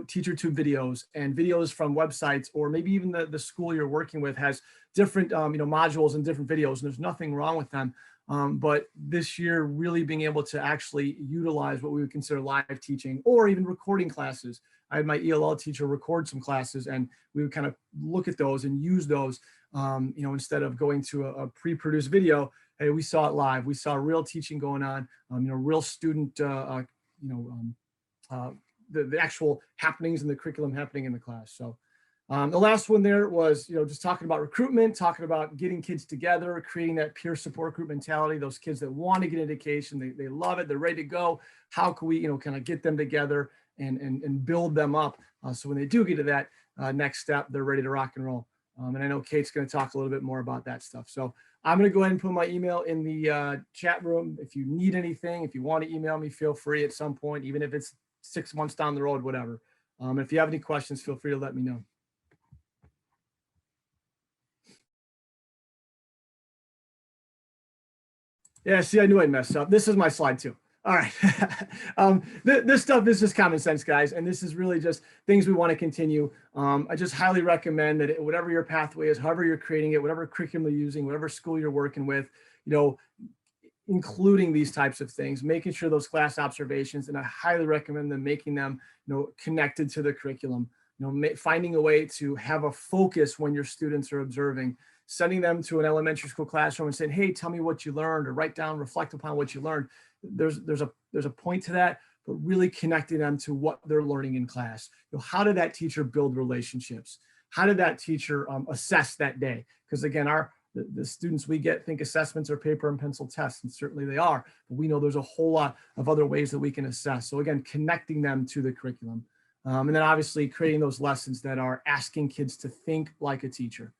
teacher tube videos and videos from websites, or maybe even the school you're working with has different modules and different videos, and there's nothing wrong with them. But this year, really being able to actually utilize what we would consider live teaching, or even recording classes. I had my ELL teacher record some classes, and we would kind of look at those and use those, instead of going to a pre-produced video. Hey, we saw it live. We saw real teaching going on, real student, the actual happenings and the curriculum happening in the class. So the last one there was, just talking about recruitment, talking about getting kids together, creating that peer support group mentality, those kids that want to get education, they love it, they're ready to go. How can we, kind of get them together and build them up, so when they do get to that next step, they're ready to rock and roll. And I know Kate's going to talk a little bit more about that stuff. So I'm going to go ahead and put my email in the chat room. If you need anything, if you want to email me, feel free at some point, even if it's 6 months down the road, whatever. If you have any questions, feel free to let me know. Yeah, see, I knew I'd mess up. This is my slide too. All right. This stuff is just common sense, guys. And this is really just things we want to continue. I just highly recommend that whatever your pathway is, however you're creating it, whatever curriculum you're using, whatever school you're working with, including these types of things, making sure those class observations, and I highly recommend them making them, connected to the curriculum, finding a way to have a focus when your students are observing, sending them to an elementary school classroom and saying, hey, tell me what you learned, or write down, reflect upon what you learned. There's a point to that, but really connecting them to what they're learning in class. How did that teacher build relationships? How did that teacher assess that day? Because again, the students we get think assessments are paper and pencil tests, and certainly they are, but we know there's a whole lot of other ways that we can assess. So again, connecting them to the curriculum. And then obviously creating those lessons that are asking kids to think like a teacher.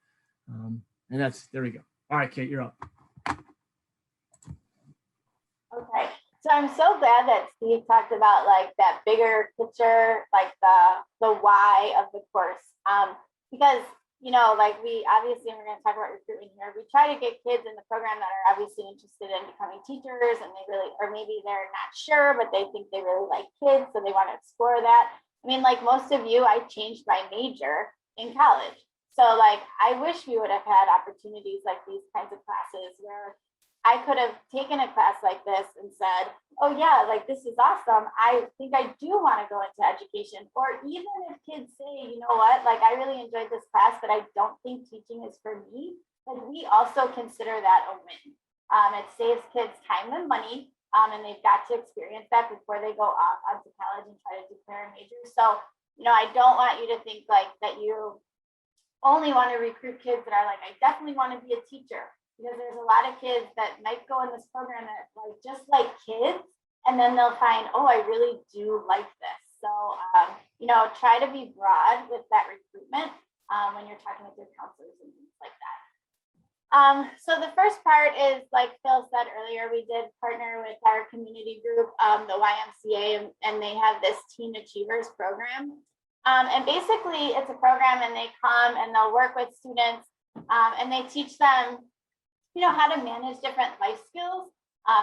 And there we go. All right, Kate, you're up. Okay, so I'm so glad that Steve talked about like that bigger picture, like the why of the course. Because, like we obviously, and we're going to talk about recruitment here, we try to get kids in the program that are obviously interested in becoming teachers, and they really, or maybe they're not sure, but they think they really like kids, so they want to explore that. I mean, like most of you, I changed my major in college. So like, I wish we would have had opportunities like these kinds of classes where I could have taken a class like this and said, oh yeah, like this is awesome. I think I do want to go into education. Or even if kids say, you know what, like I really enjoyed this class, but I don't think teaching is for me, like we also consider that a win. It saves kids time and money, and they've got to experience that before they go off onto college and try to declare a major. So, I don't want you to think like that you only want to recruit kids that are like, I definitely want to be a teacher. Because there's a lot of kids that might go in this program that like just like kids, and then they'll find, oh, I really do like this. So, try to be broad with that recruitment when you're talking with your counselors and things like that. So the first part is, like Phil said earlier, we did partner with our community group, the YMCA, and they have this Teen Achievers program. And basically it's a program, and they come and they'll work with students, and they teach them how to manage different life skills.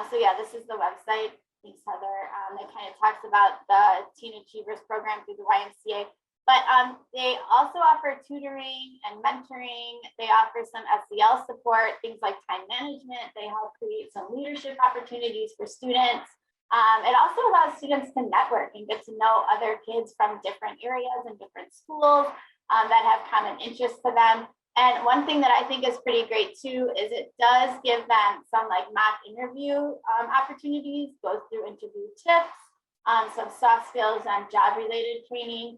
So yeah, this is the website. Thanks, Heather. It kind of talks about the Teen Achievers program through the YMCA. But they also offer tutoring and mentoring. They offer some SEL support, things like time management. They help create some leadership opportunities for students. It also allows students to network and get to know other kids from different areas and different schools that have common interests to them. And one thing that I think is pretty great too is it does give them some like mock interview opportunities, goes through interview tips, some soft skills and job related training.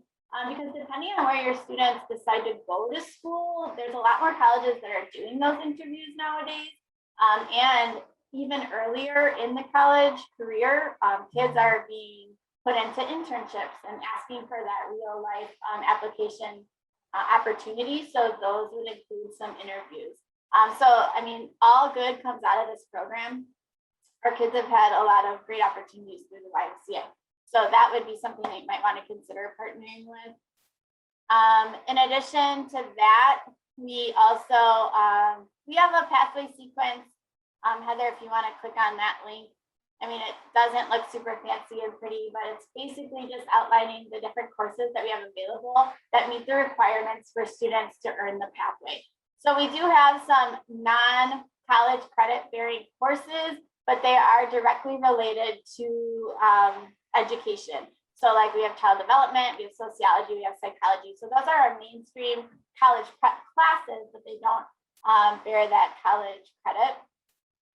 Because depending on where your students decide to go to school, there's a lot more colleges that are doing those interviews nowadays. And even earlier in the college career, kids are being put into internships and asking for that real life application opportunities. So those would include some interviews. So, I mean, all good comes out of this program. Our kids have had a lot of great opportunities through the YMCA. So that would be something that you might want to consider partnering with. In addition to that, we also, we have a pathway sequence. Heather, if you want to click on that link. I mean, it doesn't look super fancy and pretty, but it's basically just outlining the different courses that we have available that meet the requirements for students to earn the pathway. So we do have some non-college credit bearing courses, but they are directly related to education. So like we have child development, we have sociology, we have psychology. So those are our mainstream college prep classes, but they don't bear that college credit.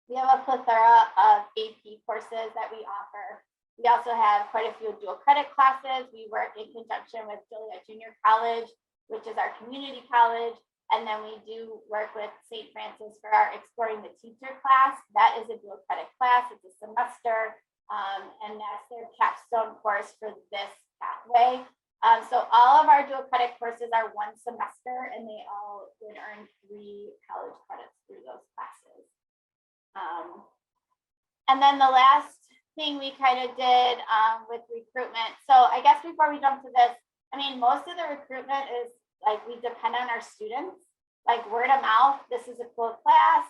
We have a plethora of AP courses that we offer. We also have quite a few dual credit classes. We work in conjunction with Joliet Junior College, which is our community college. And then we do work with St. Francis for our Exploring the Teacher class. That is a dual credit class. It's a semester, and that's their capstone course for this pathway. So all of our dual credit courses are one semester, and they all would earn 3 college credits through those classes. And then the last thing we kind of did with recruitment. So I guess before we jump to this, I mean, most of the recruitment is like we depend on our students, like word of mouth. This is a cool class.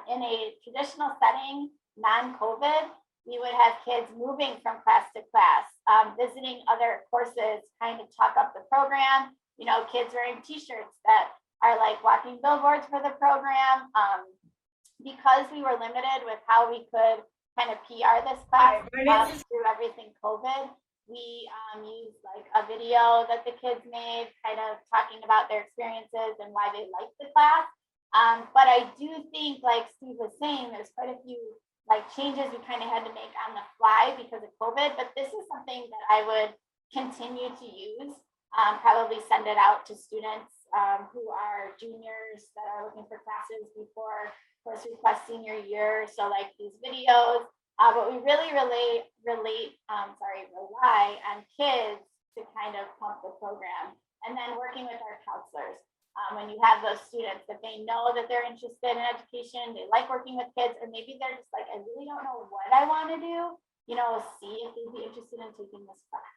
In a traditional setting, non-COVID, we would have kids moving from class to class, visiting other courses, kind of talk up the program. Kids wearing t-shirts that are like walking billboards for the program. because we were limited with how we could kind of PR this class through everything COVID, we used like a video that the kids made, kind of talking about their experiences and why they liked the class. But I do think, like Steve was saying, there's quite a few like changes we kind of had to make on the fly because of COVID. But this is something that I would continue to use. Probably send it out to students who are juniors that are looking for classes before course request senior year. So like these videos. But we really rely on kids to kind of pump the program, and then working with our counselors. When you have those students that they know that they're interested in education, they like working with kids, and maybe they're just like, I really don't know what I want to do, see if they'd be interested in taking this class.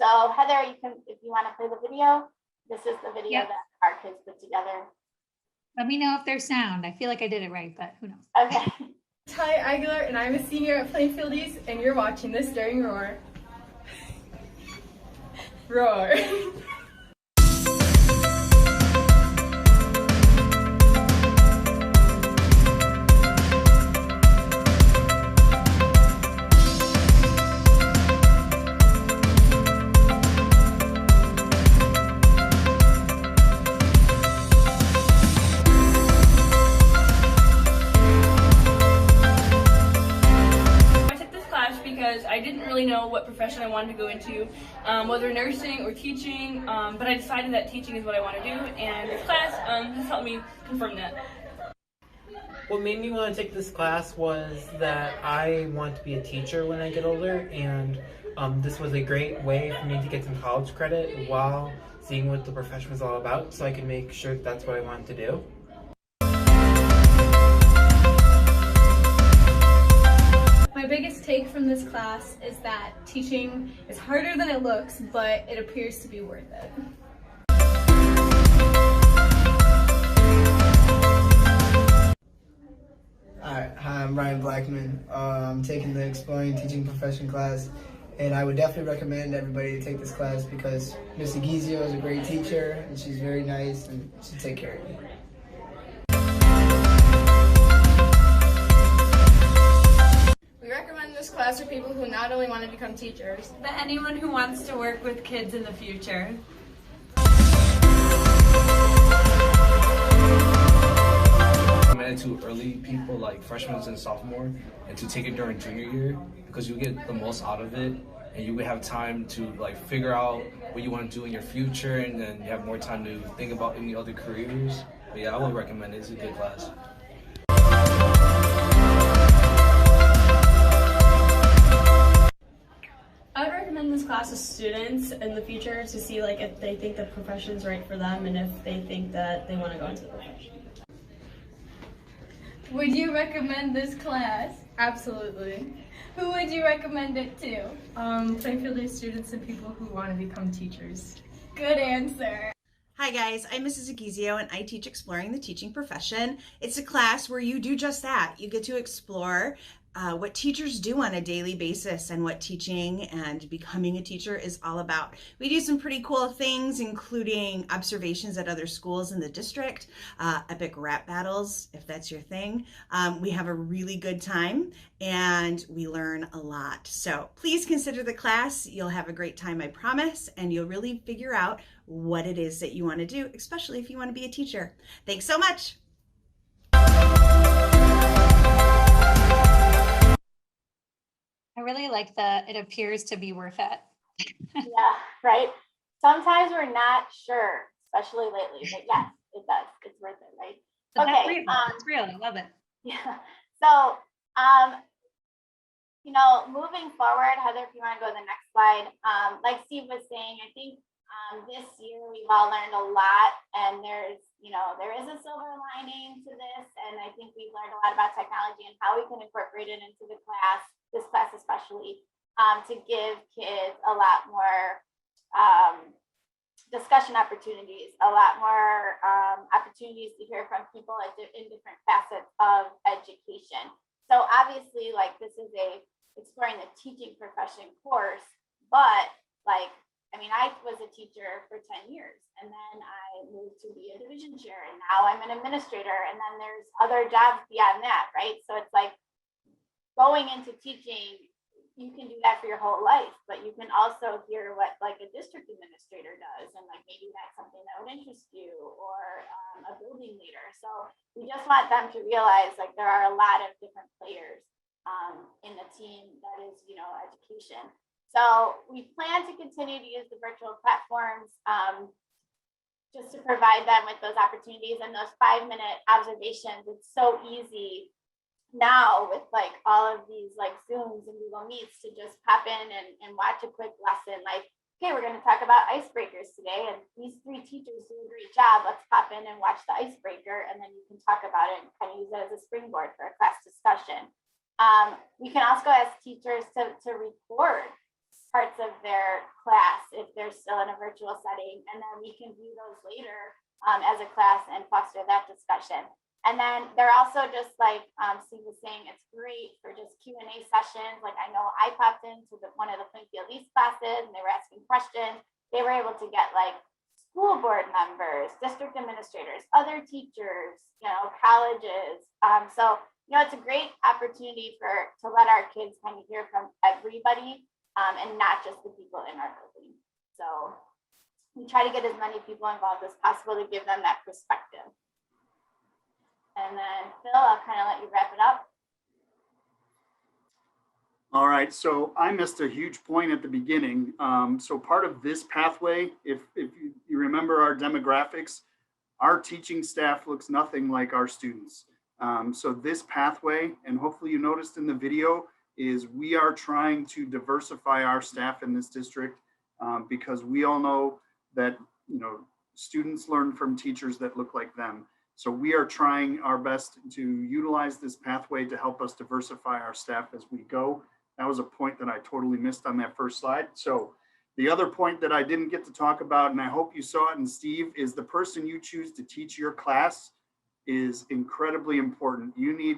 So Heather, if you want to play the video, this is the video that our kids put together. Let me know if there's sound. I feel like I did it right, but who knows? Okay. Ty Aguilar, and I'm a senior at Plainfield East, and you're watching this during Roar. Roar. I didn't really know what profession I wanted to go into, whether nursing or teaching, but I decided that teaching is what I want to do, and this class has helped me confirm that. What made me want to take this class was that I want to be a teacher when I get older, and this was a great way for me to get some college credit while seeing what the profession was all about, so I could make sure that's what I wanted to do. My biggest take from this class is that teaching is harder than it looks, but it appears to be worth it. Hi, I'm Ryan Blackman. I'm taking the Exploring Teaching Profession class, and I would definitely recommend everybody to take this class because Ms. Igizio is a great teacher, and she's very nice, and she'll take care of you. We recommend this class for people who not only want to become teachers, but anyone who wants to work with kids in the future. Recommended to early people like freshmen and sophomore, and to take it during junior year because you get the most out of it, and you would have time to like figure out what you want to do in your future, and then you have more time to think about any other careers. But yeah, I would recommend it. It's a good class. I would recommend this class to students in the future to see like if they think the profession is right for them and if they think that they want to go into the profession. Would you recommend this class? Absolutely. Who would you recommend it to? Plainfield East students and people who want to become teachers. Good answer. Hi guys, I'm Mrs. Igizio and I teach Exploring the Teaching Profession. It's a class where you do just that. You get to explore what teachers do on a daily basis and what teaching and becoming a teacher is all about. We do some pretty cool things, including observations at other schools in the district, epic rap battles, if that's your thing. We have a really good time and we learn a lot. So please consider the class. You'll have a great time, I promise, and you'll really figure out what it is that you want to do, especially if you want to be a teacher. Thanks so much. I really like it appears to be worth it. Yeah, right. Sometimes we're not sure, especially lately, but yes, it does. It's worth it, right? Okay. It's real. I love it. Yeah. So, moving forward, Heather, if you want to go to the next slide, like Steve was saying, I think this year we've all learned a lot, and there is a silver lining to this, and I think we've learned a lot about technology and how we can incorporate it into the class, this class especially, to give kids a lot more discussion opportunities, a lot more opportunities to hear from people in different facets of education. So obviously, like, this is a Exploring the Teaching Profession course, but like I mean, I was a teacher for 10 years and then I moved to be a division chair and now I'm an administrator and then there's other jobs beyond that, right? So it's like going into teaching, you can do that for your whole life, but you can also hear what like a district administrator does and like maybe that's something that would interest you or a building leader. So we just want them to realize like there are a lot of different players in the team that is, you know, education. So we plan to continue to use the virtual platforms just to provide them with those opportunities and those 5-minute observations. It's so easy now with like all of these like Zooms and Google Meets to just pop in and watch a quick lesson. Like, okay, we're going to talk about icebreakers today and these 3 teachers do a great job. Let's pop in and watch the icebreaker and then you can talk about it and kind of use it as a springboard for a class discussion. We can also ask teachers to record parts of their class if they're still in a virtual setting, and then we can view those later as a class and foster that discussion. And then they're also just like Steve was saying, it's great for just Q&A sessions. Like I know I popped into one of the Plainfield East classes and they were asking questions. They were able to get like school board members, district administrators, other teachers, you know, colleges. So, you know, it's a great opportunity to let our kids kind of hear from everybody and not just the people in our building. So we try to get as many people involved as possible to give them that perspective. And then Phil, I'll kind of let you wrap it up. All right, so I missed a huge point at the beginning. So part of this pathway, if you remember our demographics, our teaching staff looks nothing like our students. So this pathway, and hopefully you noticed in the video, is we are trying to diversify our staff in this district because we all know that, you know, students learn from teachers that look like them. So we are trying our best to utilize this pathway to help us diversify our staff as we go. That was a point that I totally missed on that first slide. So the other point that I didn't get to talk about, and I hope you saw it in Steve, is the person you choose to teach your class is incredibly important. You need,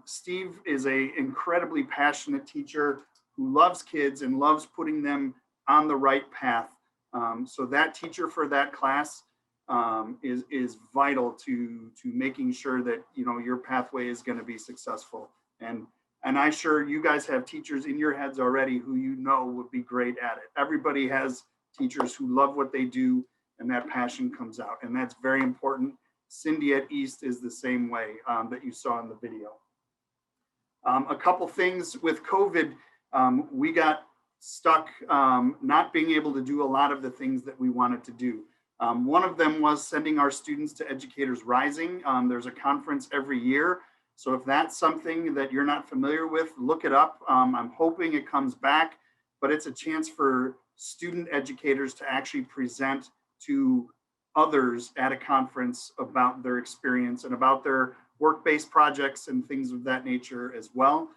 Steve is an incredibly passionate teacher who loves kids and loves putting them on the right path. So that teacher for that class is vital to making sure that, you know, your pathway is going to be successful. And I'm sure you guys have teachers in your heads already who you know would be great at it. Everybody has teachers who love what they do and that passion comes out, and that's very important. Cindy at East is the same way that you saw in the video. A couple things with COVID, we got stuck not being able to do a lot of the things that we wanted to do. One of them was sending our students to Educators Rising. There's a conference every year. So if that's something that you're not familiar with, look it up. I'm hoping it comes back, but it's a chance for student educators to actually present to others at a conference about their experience and about their work-based projects and things of that nature as well.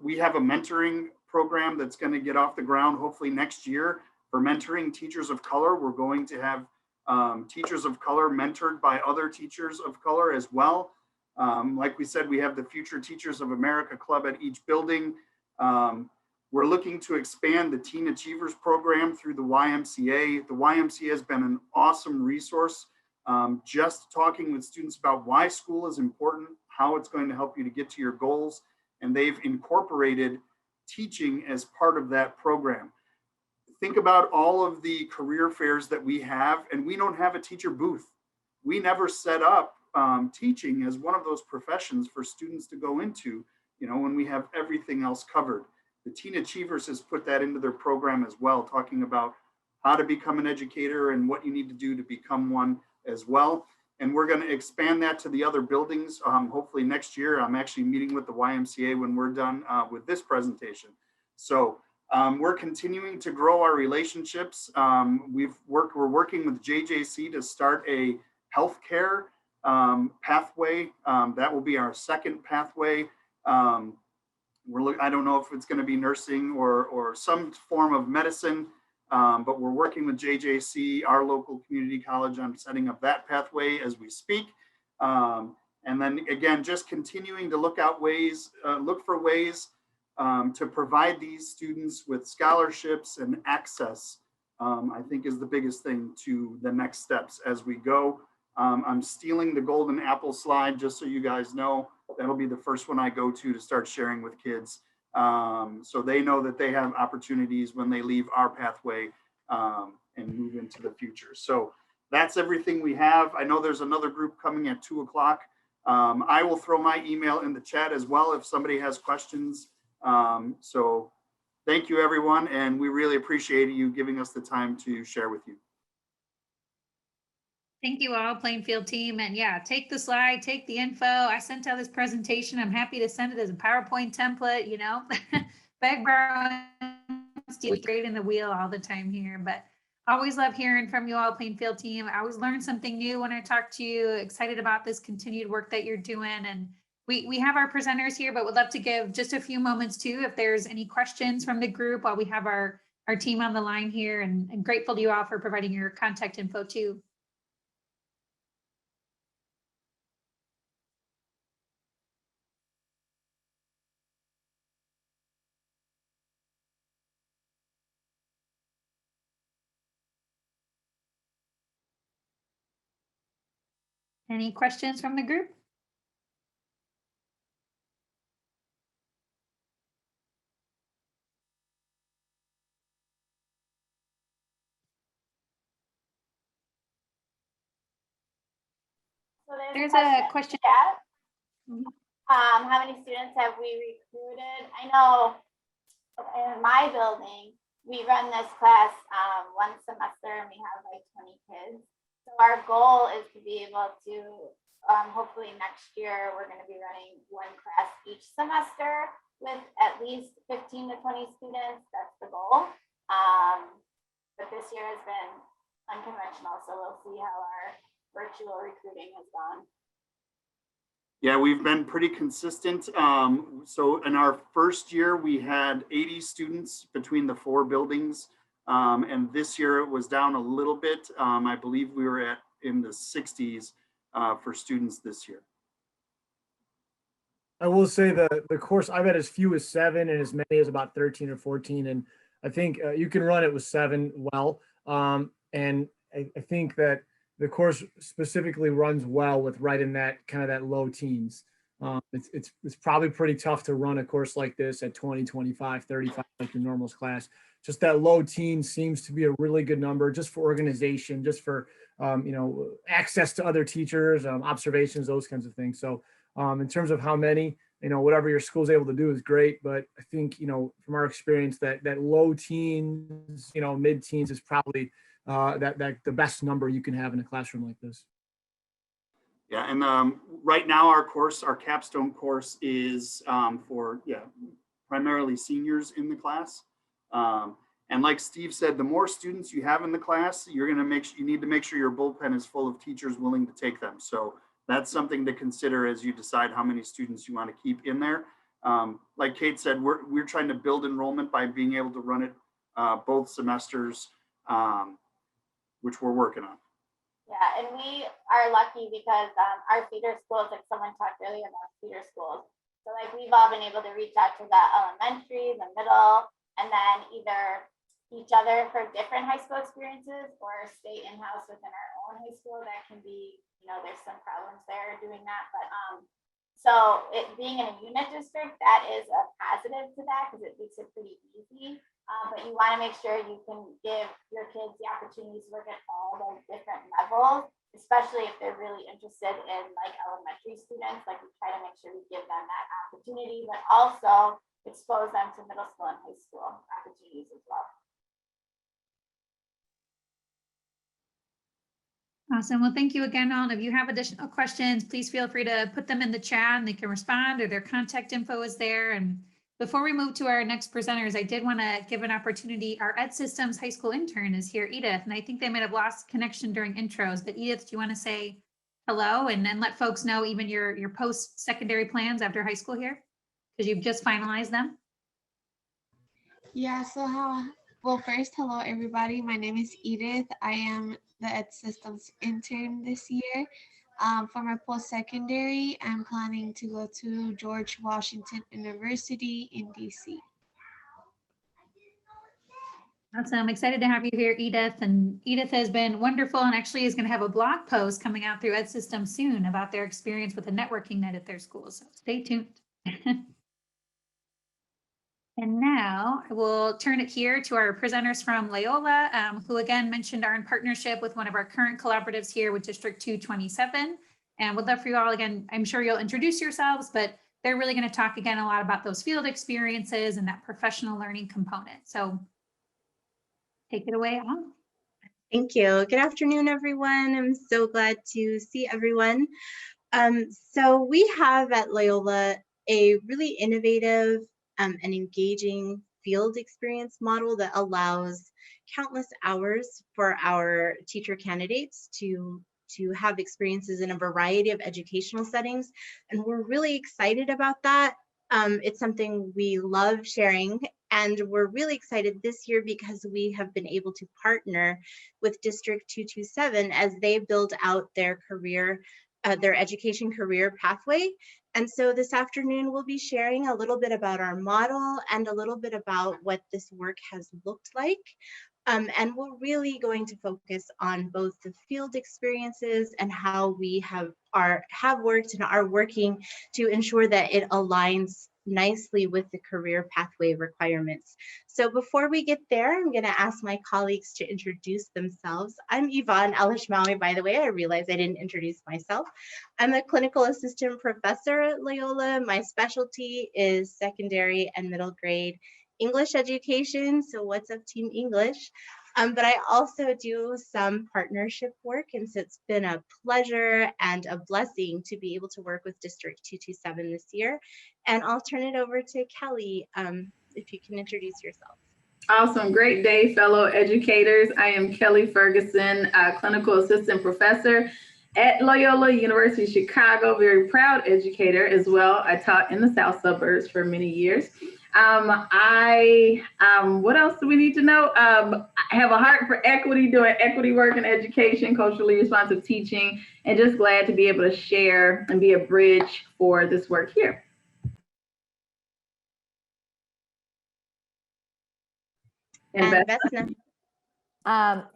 We have a mentoring program that's going to get off the ground hopefully next year for mentoring teachers of color. We're going to have teachers of color mentored by other teachers of color as well. Like we said, we have the Future Teachers of America Club at each building. We're looking to expand the Teen Achievers program through the YMCA. The YMCA has been an awesome resource. Just talking with students about why school is important, how it's going to help you to get to your goals, and they've incorporated teaching as part of that program. Think about all of the career fairs that we have, and we don't have a teacher booth. We never set up teaching as one of those professions for students to go into, you know, when we have everything else covered. The Teen Achievers has put that into their program as well, talking about how to become an educator and what you need to do to become one as well. And we're going to expand that to the other buildings. Hopefully next year. I'm actually meeting with the YMCA when we're done with this presentation. So we're continuing to grow our relationships. We're working with JJC to start a healthcare pathway. That will be our second pathway. I don't know if it's going to be nursing or some form of medicine, but we're working with JJC, our local community college, on setting up that pathway as we speak. And then again, just continuing to look for ways to provide these students with scholarships and access I think is the biggest thing to the next steps as we go. I'm stealing the golden apple slide, just so you guys know. That'll be the first one I go to start sharing with kids. So they know that they have opportunities when they leave our pathway and move into the future. So that's everything we have. I know there's another group coming at 2 o'clock. I will throw my email in the chat as well if somebody has questions. So thank you, everyone. And we really appreciate you giving us the time to share with you. Thank you all, Plainfield team. And yeah, take the slide, take the info. I sent out this presentation. I'm happy to send it as a PowerPoint template, you know, beg, borrow, steal, creating the wheel all the time here. But always love hearing from you all, Plainfield team. I always learn something new when I talk to you. Excited about this continued work that you're doing. And we have our presenters here, but would love to give just a few moments too, if there's any questions from the group while we have our team on the line here, and grateful to you all for providing your contact info too. Any questions from the group? So There's a question. How many students have we recruited? I know in my building, we run this class one semester and we have like 20 kids. So our goal is to be able to, hopefully next year, we're going to be running one class each semester with at least 15 to 20 students. That's the goal. But this year has been unconventional, so we'll see how our virtual recruiting has gone. Yeah, we've been pretty consistent. So in our first year, we had 80 students between the 4 buildings. And this year it was down a little bit. I believe we were in the 60s for students this year. I will say the course I've had as few as 7 and as many as about 13 or 14. And I think you can run it with 7 well. And I think that the course specifically runs well with right in that kind of that low teens. It's probably pretty tough to run a course like this at 20, 25, 35, like your normals class. Just that low teens seems to be a really good number just for organization, just for, access to other teachers, observations, those kinds of things. So in terms of how many, whatever your school's able to do is great. But I think, from our experience that low teens, mid-teens is probably that the best number you can have in a classroom like this. Yeah, and right now our capstone course is for primarily seniors in the class. And like Steve said, the more students you have in the class, you need to make sure your bullpen is full of teachers willing to take them. So that's something to consider as you decide how many students you want to keep in there. Like Kate said, we're trying to build enrollment by being able to run it both semesters, which we're working on. Yeah, and we are lucky because our feeder schools, like someone talked earlier about feeder schools. So like we've all been able to reach out to the elementary, the middle, and then either each other for different high school experiences or stay in-house within our own high school. That can be, there's some problems there doing that. But so it being in a unit district, that is a positive to that because it makes it pretty easy. But you want to make sure you can give your kids the opportunity to work at all those different levels, especially if they're really interested in like elementary students. Like we try to make sure we give them that opportunity, but also expose them to middle school and high school opportunities as well. Awesome. Well, thank you again, all. If you have additional questions, please feel free to put them in the chat and they can respond, or their contact info is there. And before we move to our next presenters, I did want to give an opportunity. Our Ed Systems high school intern is here, Edith, and I think they might have lost connection during intros. But Edith, do you want to say hello and then let folks know even your post-secondary plans after high school here? Because you've just finalized them. Yeah, so well, first, hello, everybody. My name is Edith. I am the Ed Systems intern this year. For my post-secondary, I'm planning to go to George Washington University in DC. Awesome. I'm excited to have you here, Edith. And Edith has been wonderful and actually is going to have a blog post coming out through EdSystem soon about their experience with the networking night at their school. So stay tuned. And now I will turn it here to our presenters from Loyola, who again mentioned are in partnership with one of our current collaboratives here with District 227. And would love for you all, again, I'm sure you'll introduce yourselves, but they're really going to talk again a lot about those field experiences and that professional learning component. So take it away on. Thank you. Good afternoon, everyone. I'm so glad to see everyone. So we have at Loyola a really innovative and engaging field experience model that allows countless hours for our teacher candidates to have experiences in a variety of educational settings. And we're really excited about that. It's something we love sharing, and we're really excited this year because we have been able to partner with District 227 as they build out their their education career pathway. And so this afternoon, we'll be sharing a little bit about our model and a little bit about what this work has looked like. And we're really going to focus on both the field experiences and how we have worked and are working to ensure that it aligns nicely with the career pathway requirements. So before we get there, I'm going to ask my colleagues to introduce themselves. I'm Yvonne Elishmawi, by the way. I realized I didn't introduce myself. I'm a clinical assistant professor at Loyola. My specialty is secondary and middle grade English education. So what's up, Team English? But I also do some partnership work, and so it's been a pleasure and a blessing to be able to work with District 227 this year. And I'll turn it over to Kelly, if you can introduce yourself. Awesome. Great day, fellow educators. I am Kelly Ferguson, clinical assistant professor at Loyola University, Chicago. Very proud educator as well. I taught in the South suburbs for many years. What else do we need to know? I have a heart for equity, doing equity work in education, culturally responsive teaching, and just glad to be able to share and be a bridge for this work here. And Vesna.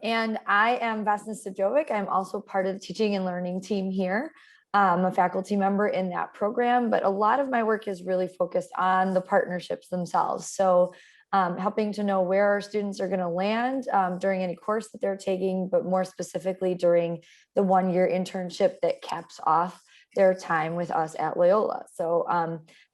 And I am Vesna Sajovic. I'm also part of the teaching and learning team here. I'm a faculty member in that program, but a lot of my work is really focused on the partnerships themselves. So helping to know where our students are going to land during any course that they're taking, but more specifically during the one-year internship that caps off their time with us at Loyola. So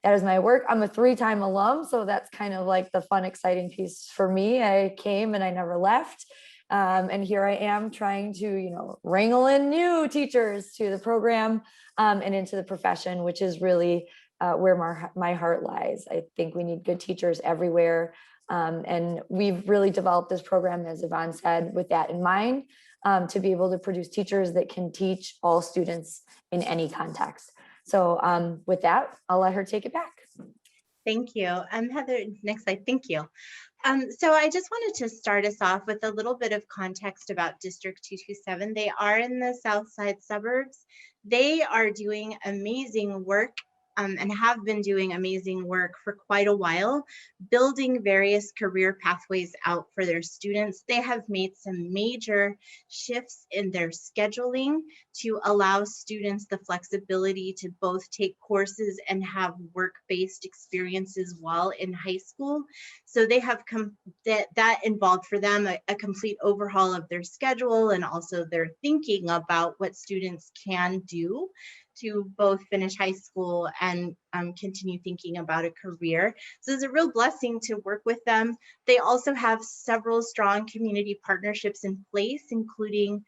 that is my work. I'm a 3-time alum, so that's kind of like the fun, exciting piece for me. I came and I never left. And here I am trying to, wrangle in new teachers to the program and into the profession, which is really where my heart lies. I think we need good teachers everywhere. And we've really developed this program, as Yvonne said, with that in mind, to be able to produce teachers that can teach all students in any context. So with that, I'll let her take it back. Thank you. Heather, next slide. Thank you. So I just wanted to start us off with a little bit of context about District 227. They are in the South Side suburbs. They are doing amazing work and have been doing amazing work for quite a while, building various career pathways out for their students. They have made some major shifts in their scheduling to allow students the flexibility to both take courses and have work-based experiences while in high school. So they have that involved for them a complete overhaul of their schedule and also their thinking about what students can do to both finish high school and continue thinking about a career. So it's a real blessing to work with them. They also have several strong community partnerships in place, including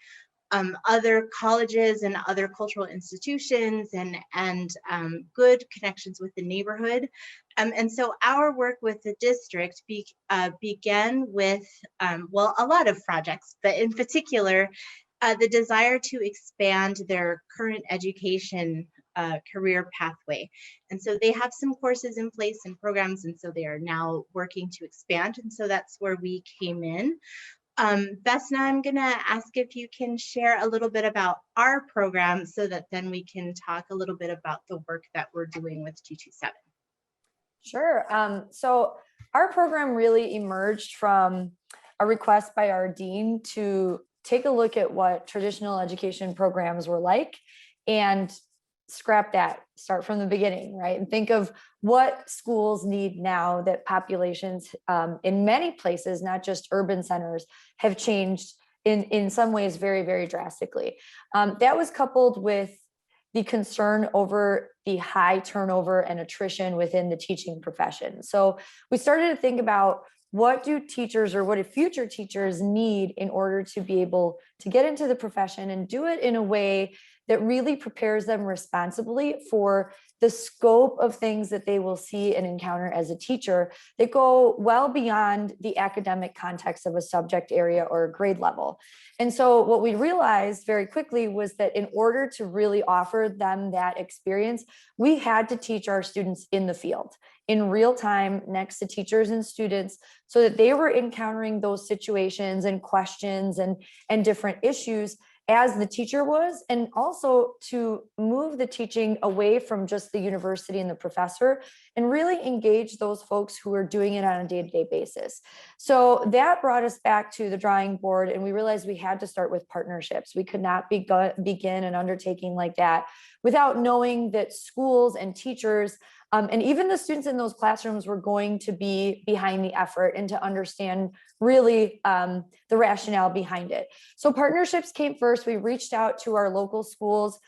other colleges and other cultural institutions and good connections with the neighborhood. And so our work with the district began with, well, a lot of projects, but in particular, the desire to expand their current education career pathway. And so they have some courses in place and programs, and so they are now working to expand. And so that's where we came in. Vesna, I'm gonna ask if you can share a little bit about our program so that then we can talk a little bit about the work that we're doing with 227. Sure. So our program really emerged from a request by our dean to take a look at what traditional education programs were like and scrap that, start from the beginning, right? And think of what schools need now that populations in many places, not just urban centers, have changed in some ways very, very drastically. That was coupled with the concern over the high turnover and attrition within the teaching profession. So we started to think about, what do teachers or what do future teachers need in order to be able to get into the profession and do it in a way that really prepares them responsibly for the scope of things that they will see and encounter as a teacher that go well beyond the academic context of a subject area or a grade level. And so what we realized very quickly was that in order to really offer them that experience, we had to teach our students in the field, in real time, next to teachers and students, so that they were encountering those situations and questions and different issues as the teacher was, and also to move the teaching away from just the university and the professor and really engage those folks who are doing it on a day-to-day basis. So that brought us back to the drawing board, and we realized we had to start with partnerships. We could not begin an undertaking like that without knowing that schools and teachers and even the students in those classrooms were going to be behind the effort and to understand really the rationale behind it. So partnerships came first. We reached out to our local schools,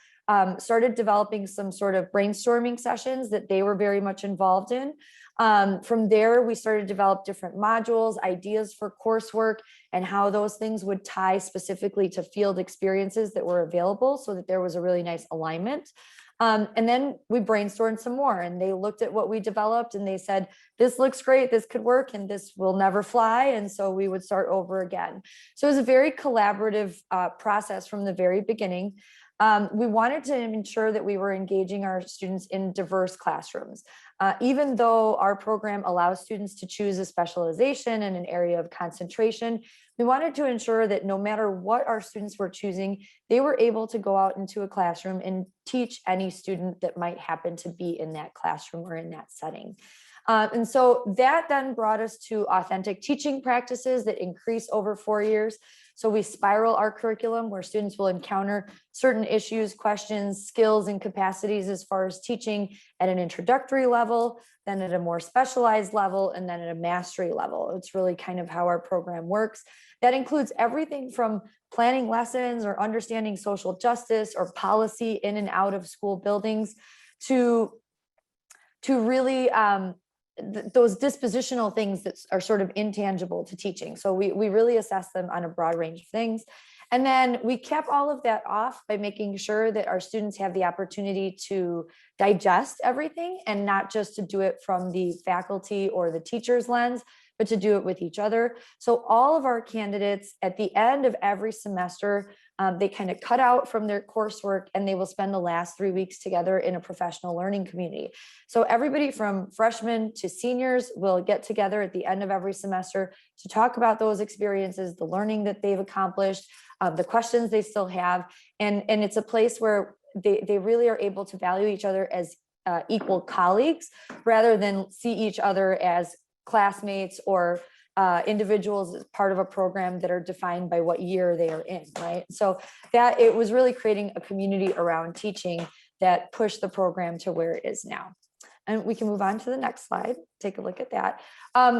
started developing some sort of brainstorming sessions that they were very much involved in. From there, we started to develop different modules, ideas for coursework, and how those things would tie specifically to field experiences that were available so that there was a really nice alignment. And then we brainstormed some more, and they looked at what we developed and they said, this looks great, this could work, and this will never fly. And so we would start over again. So it was a very collaborative process from the very beginning. We wanted to ensure that we were engaging our students in diverse classrooms. Even though our program allows students to choose a specialization and an area of concentration, we wanted to ensure that no matter what our students were choosing, they were able to go out into a classroom and teach any student that might happen to be in that classroom or in that setting. And so that then brought us to authentic teaching practices that increase over 4 years. So we spiral our curriculum where students will encounter certain issues, questions, skills, and capacities as far as teaching at an introductory level, then at a more specialized level, and then at a mastery level. It's really kind of how our program works. That includes everything from planning lessons or understanding social justice or policy in and out of school buildings to really those dispositional things that are sort of intangible to teaching. So we really assess them on a broad range of things. And then we kept all of that off by making sure that our students have the opportunity to digest everything and not just to do it from the faculty or the teacher's lens, but to do it with each other. So all of our candidates at the end of every semester, they kind of cut out from their coursework and they will spend the last 3 weeks together in a professional learning community. So everybody from freshmen to seniors will get together at the end of every semester to talk about those experiences, the learning that they've accomplished, the questions they still have. And it's a place where they really are able to value each other as equal colleagues rather than see each other as classmates or individuals as part of a program that are defined by what year they are in, right? So that it was really creating a community around teaching that pushed the program to where it is now. And we can move on to the next slide, take a look at that.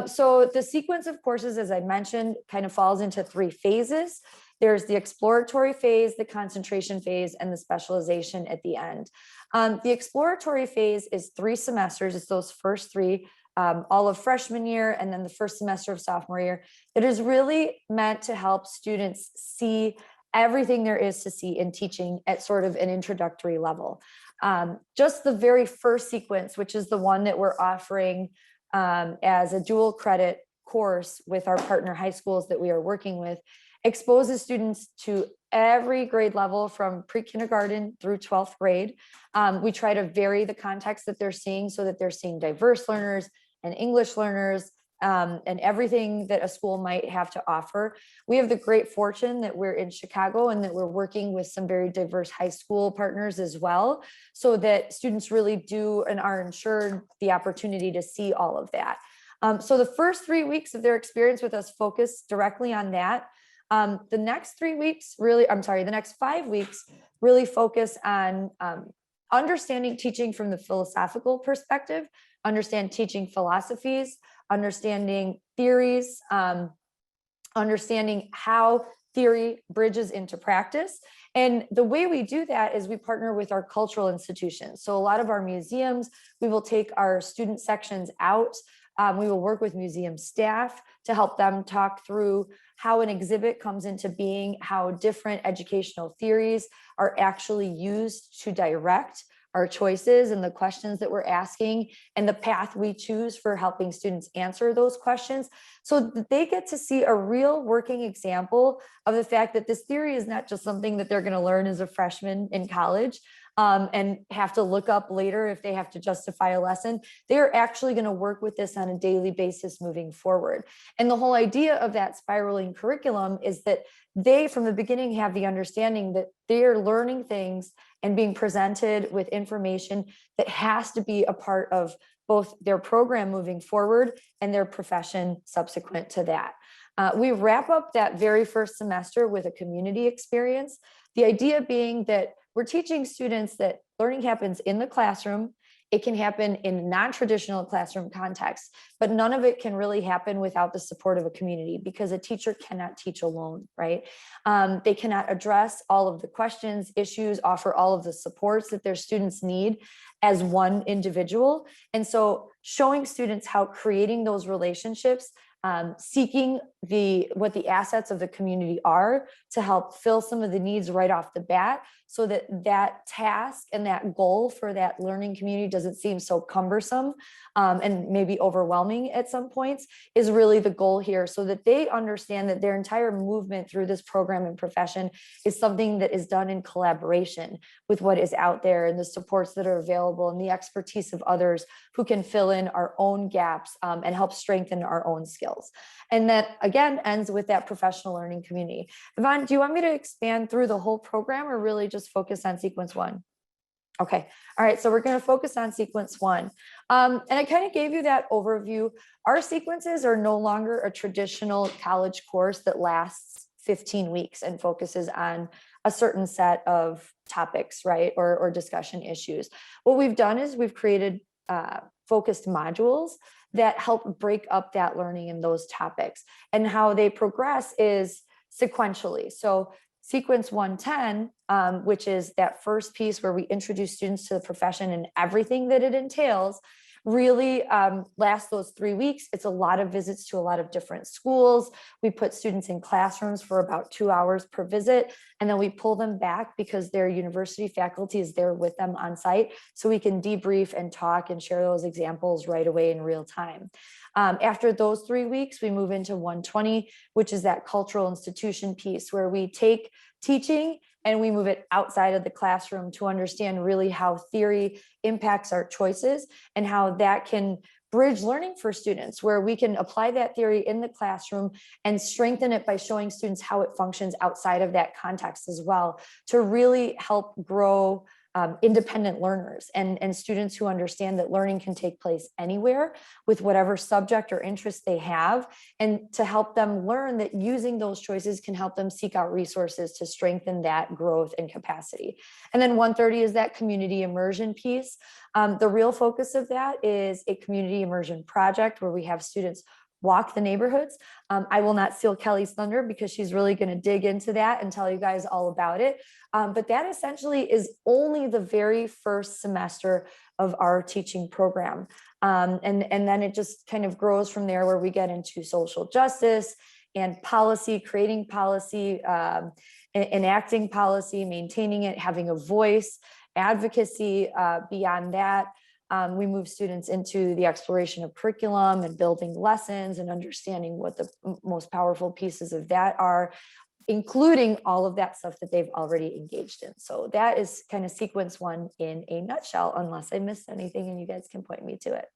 So the sequence of courses, as I mentioned, kind of falls into 3 phases. There's the exploratory phase, the concentration phase, and the specialization at the end. The exploratory phase is 3 semesters. It's those first 3, all of freshman year and then the first semester of sophomore year. It is really meant to help students see everything there is to see in teaching at sort of an introductory level. Just the very first sequence, which is the one that we're offering as a dual credit course with our partner high schools that we are working with, exposes students to every grade level from pre-kindergarten through 12th grade. We try to vary the context that they're seeing so that they're seeing diverse learners and English learners and everything that a school might have to offer. We have the great fortune that we're in Chicago and that we're working with some very diverse high school partners as well, so that students really do and are ensured the opportunity to see all of that. So the first 3 weeks of their experience with us focus directly on that. The next 3 weeks the next 5 weeks really focus on understanding teaching from the philosophical perspective, understand teaching philosophies, understanding theories, understanding how theory bridges into practice. And the way we do that is we partner with our cultural institutions. So a lot of our museums, we will take our student sections out. We will work with museum staff to help them talk through how an exhibit comes into being, how different educational theories are actually used to direct our choices and the questions that we're asking and the path we choose for helping students answer those questions, so that they get to see a real working example of the fact that this theory is not just something that they're going to learn as a freshman in college and have to look up later if they have to justify a lesson. They're actually going to work with this on a daily basis moving forward. And the whole idea of that spiraling curriculum is that they, from the beginning, have the understanding that they're learning things and being presented with information that has to be a part of both their program moving forward and their profession subsequent to that. We wrap up that very first semester with a community experience. The idea being that we're teaching students that learning happens in the classroom. It can happen in non-traditional classroom contexts, but none of it can really happen without the support of a community, because a teacher cannot teach alone, right? They cannot address all of the questions, issues, offer all of the supports that their students need as one individual. And so showing students how creating those relationships, seeking what the assets of the community are to help fill some of the needs right off the bat, so that that task and that goal for that learning community doesn't seem so cumbersome and maybe overwhelming at some points, is really the goal here, so that they understand that their entire movement through this program and profession is something that is done in collaboration with what is out there and the supports that are available and the expertise of others who can fill in our own gaps and help strengthen our own skills. And that, again, ends with that professional learning community. Yvonne, do you want me to expand through the whole program or really just focus on sequence one? Okay. All right. So we're going to focus on sequence one. And I kind of gave you that overview. Our sequences are no longer a traditional college course that lasts 15 weeks and focuses on a certain set of topics, right? Or discussion issues. What we've done is we've created focused modules that help break up that learning in those topics, and how they progress is sequentially. So sequence 110, which is that first piece where we introduce students to the profession and everything that it entails, really lasts those 3 weeks. It's a lot of visits to a lot of different schools. We put students in classrooms for about 2 hours per visit, and then we pull them back because their university faculty is there with them on site, so we can debrief and talk and share those examples right away in real time. After those 3 weeks, we move into 120, which is that cultural institution piece where we take teaching and we move it outside of the classroom to understand really how theory impacts our choices and how that can bridge learning for students, where we can apply that theory in the classroom and strengthen it by showing students how it functions outside of that context as well, to really help grow independent learners and students who understand that learning can take place anywhere with whatever subject or interest they have, and to help them learn that using those choices can help them seek out resources to strengthen that growth and capacity. And then 130 is that community immersion piece. The real focus of that is a community immersion project where we have students walk the neighborhoods. I will not steal Kelly's thunder because she's really going to dig into that and tell you guys all about it. But that essentially is only the very first semester of our teaching program. And then it just kind of grows from there, where we get into social justice and policy, creating policy, enacting policy, maintaining it, having a voice, advocacy. Beyond that, we move students into the exploration of curriculum and building lessons and understanding what the most powerful pieces of that are, including all of that stuff that they've already engaged in. So that is kind of sequence one in a nutshell, unless I missed anything and you guys can point me to it.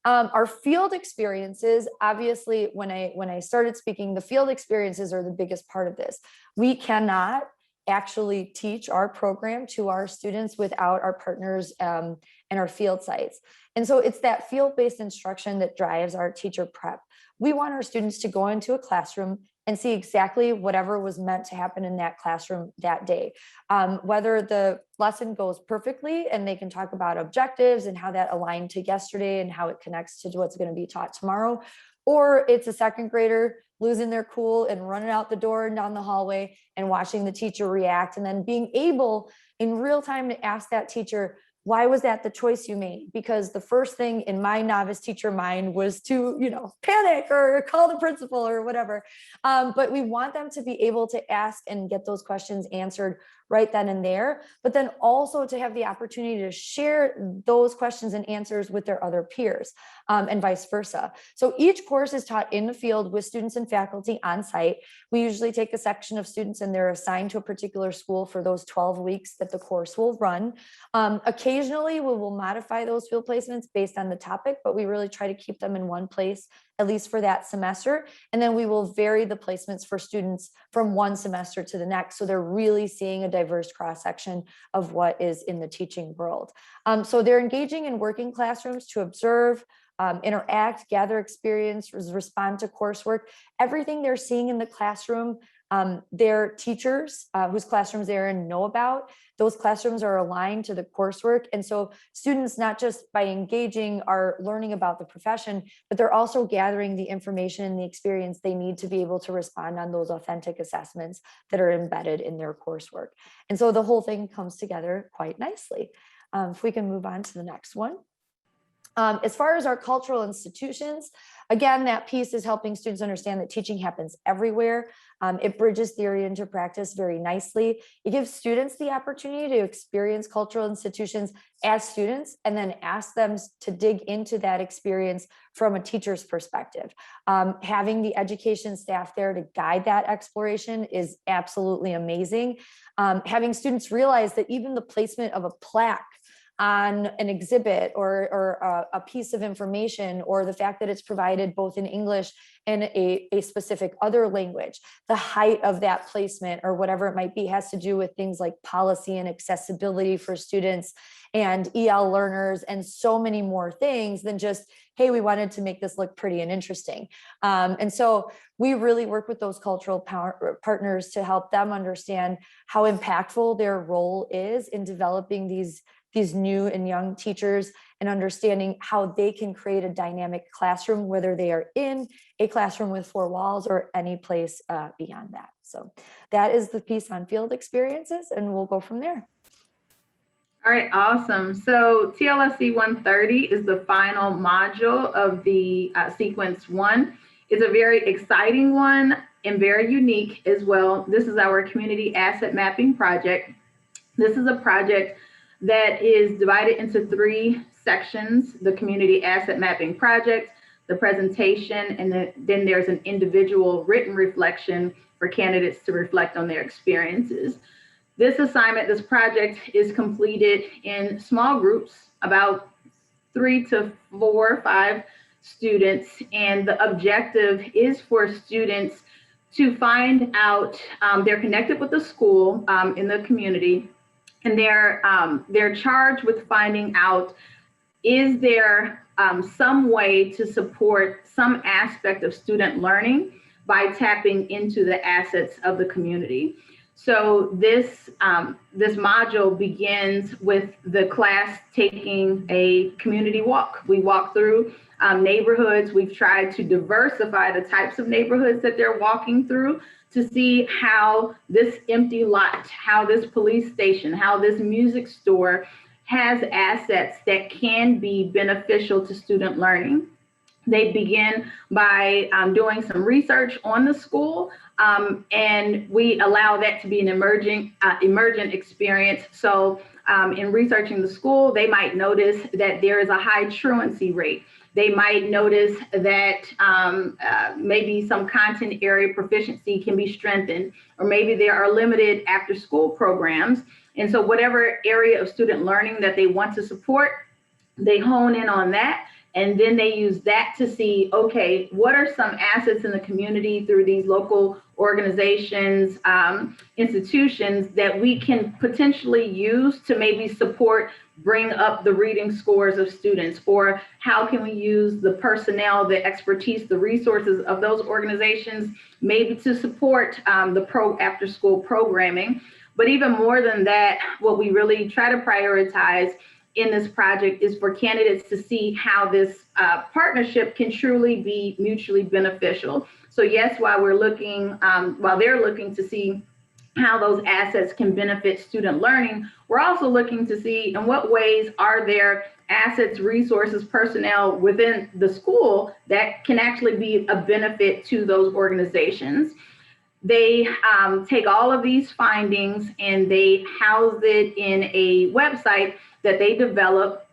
Our field experiences, obviously, when I started speaking, the field experiences are the biggest part of this. We cannot actually teach our program to our students without our partners and our field sites. And so it's that field-based instruction that drives our teacher prep. We want our students to go into a classroom and see exactly whatever was meant to happen in that classroom that day. Whether the lesson goes perfectly and they can talk about objectives and how that aligned to yesterday and how it connects to what's going to be taught tomorrow, or it's a second grader losing their cool and running out the door and down the hallway and watching the teacher react, and then being able in real time to ask that teacher, why was that the choice you made? Because the first thing in my novice teacher mind was to, panic or call the principal or whatever. But we want them to be able to ask and get those questions answered right then and there, but then also to have the opportunity to share those questions and answers with their other peers, and vice versa. So each course is taught in the field with students and faculty on site. We usually take a section of students and they're assigned to a particular school for those 12 weeks that the course will run. Occasionally we will modify those field placements based on the topic, but we really try to keep them in one place, at least for that semester. And then we will vary the placements for students from one semester to the next. So they're really seeing a diverse cross-section of what is in the teaching world. So they're engaging in working classrooms to observe, interact, gather experience, respond to coursework. Everything they're seeing in the classroom, their teachers whose classrooms they're in know about. Those classrooms are aligned to the coursework. And so students, not just by engaging, are learning about the profession, but they're also gathering the information and the experience they need to be able to respond on those authentic assessments that are embedded in their coursework. And so the whole thing comes together quite nicely. If we can move on to the next one. As far as our cultural institutions, again, that piece is helping students understand that teaching happens everywhere. It bridges theory into practice very nicely. It gives students the opportunity to experience cultural institutions as students and then ask them to dig into that experience from a teacher's perspective. Having the education staff there to guide that exploration is absolutely amazing. Having students realize that even the placement of a plaque on an exhibit or a piece of information, or the fact that it's provided both in English and a specific other language, the height of that placement or whatever it might be has to do with things like policy and accessibility for students and EL learners and so many more things than just, hey, we wanted to make this look pretty and interesting. And so we really work with those cultural partners to help them understand how impactful their role is in developing these new and young teachers and understanding how they can create a dynamic classroom, whether they are in a classroom with 4 walls or any place beyond that. So that is the piece on field experiences, and we'll go from there. All right, awesome. So TLSC 130 is the final module of the sequence 1. It's a very exciting one and very unique as well. This is our community asset mapping project. This is a project that is divided into 3 sections: the community asset mapping project, the presentation, and then there's an individual written reflection for candidates to reflect on their experiences. This assignment, this project, is completed in small groups, about 3 to 4 or 5 students, and the objective is for students to find out they're connected with the school in the community. And they're charged with finding out, is there some way to support some aspect of student learning by tapping into the assets of the community? So this module begins with the class taking a community walk. We walk through neighborhoods. We've tried to diversify the types of neighborhoods that they're walking through to see how this empty lot, how this police station, how this music store has assets that can be beneficial to student learning. They begin by doing some research on the school, and we allow that to be an emergent experience. So in researching the school, they might notice that there is a high truancy rate. They might notice that maybe some content area proficiency can be strengthened, or maybe there are limited after school programs. And so whatever area of student learning that they want to support, they hone in on that And then they use that to see, okay, what are some assets in the community through these local organizations, institutions that we can potentially use to maybe support, bring up the reading scores of students, or how can we use the personnel, the expertise, the resources of those organizations, maybe to support the after school programming. But even more than that, what we really try to prioritize in this project is for candidates to see how this partnership can truly be mutually beneficial. So yes, while they're looking to see how those assets can benefit student learning, we're also looking to see in what ways are there assets, resources, personnel within the school that can actually be a benefit to those organizations. They take all of these findings and they house it in a website that they develop.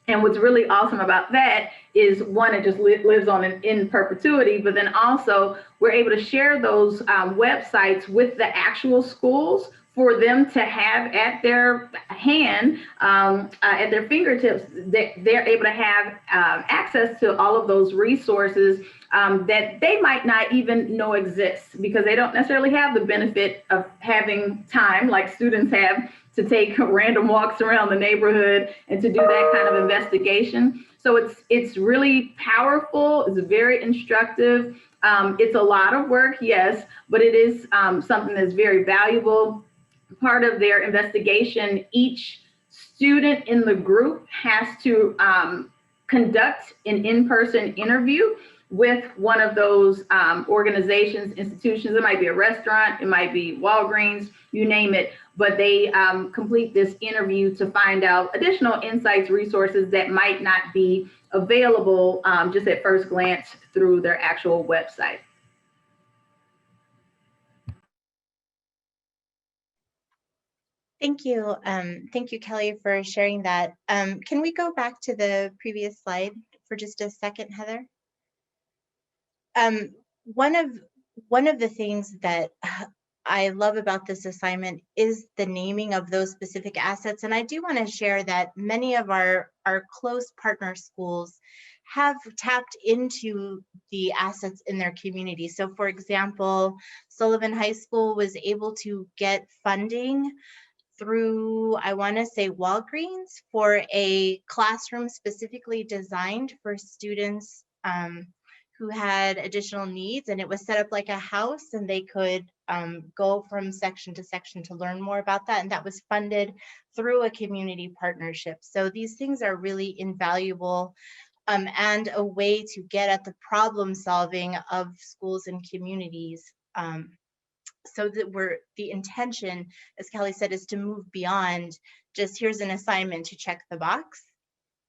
And what's really awesome about that is, one, it just lives on in perpetuity, but then also we're able to share those websites with the actual schools for them to have at their hand, at their fingertips. They're able to have access to all of those resources that they might not even know exist, because they don't necessarily have the benefit of having time like students have to take random walks around the neighborhood and to do that kind of investigation. So it's really powerful. It's very instructive. It's a lot of work, yes, but it is something that's very valuable. Part of their investigation, each student in the group has to conduct an in-person interview with one of those organizations, institutions. It might be a restaurant, it might be Walgreens, you name it, but they complete this interview to find out additional insights, resources that might not be available just at first glance through their actual website. Thank you. Thank you, Kelly, for sharing that. Can we go back to the previous slide for just a second, Heather? One of the things that I love about this assignment is the naming of those specific assets. And I do want to share that many of our close partner schools have tapped into the assets in their community. So for example, Sullivan High School was able to get funding through, I want to say, Walgreens for a classroom specifically designed for students who had additional needs, and it was set up like a house, and they could go from section to section to learn more about that, and that was funded through a community partnership. So these things are really invaluable and a way to get at the problem solving of schools and communities. So that the intention, as Kelly said, is to move beyond just here's an assignment to check the box.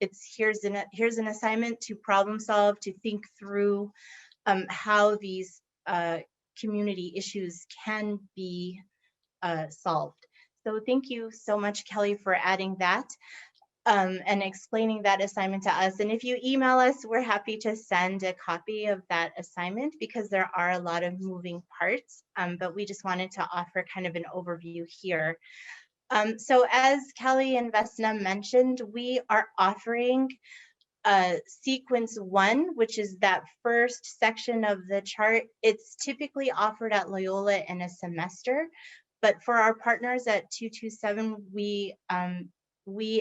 It's here's an assignment to problem solve, to think through how these community issues can be solved. So thank you so much, Kelly, for adding that and explaining that assignment to us. And if you email us, we're happy to send a copy of that assignment, because there are a lot of moving parts, but we just wanted to offer kind of an overview here. So as Kelly and Vesna mentioned, we are offering sequence 1, which is that first section of the chart. It's typically offered at Loyola in a semester, but for our partners at 227, we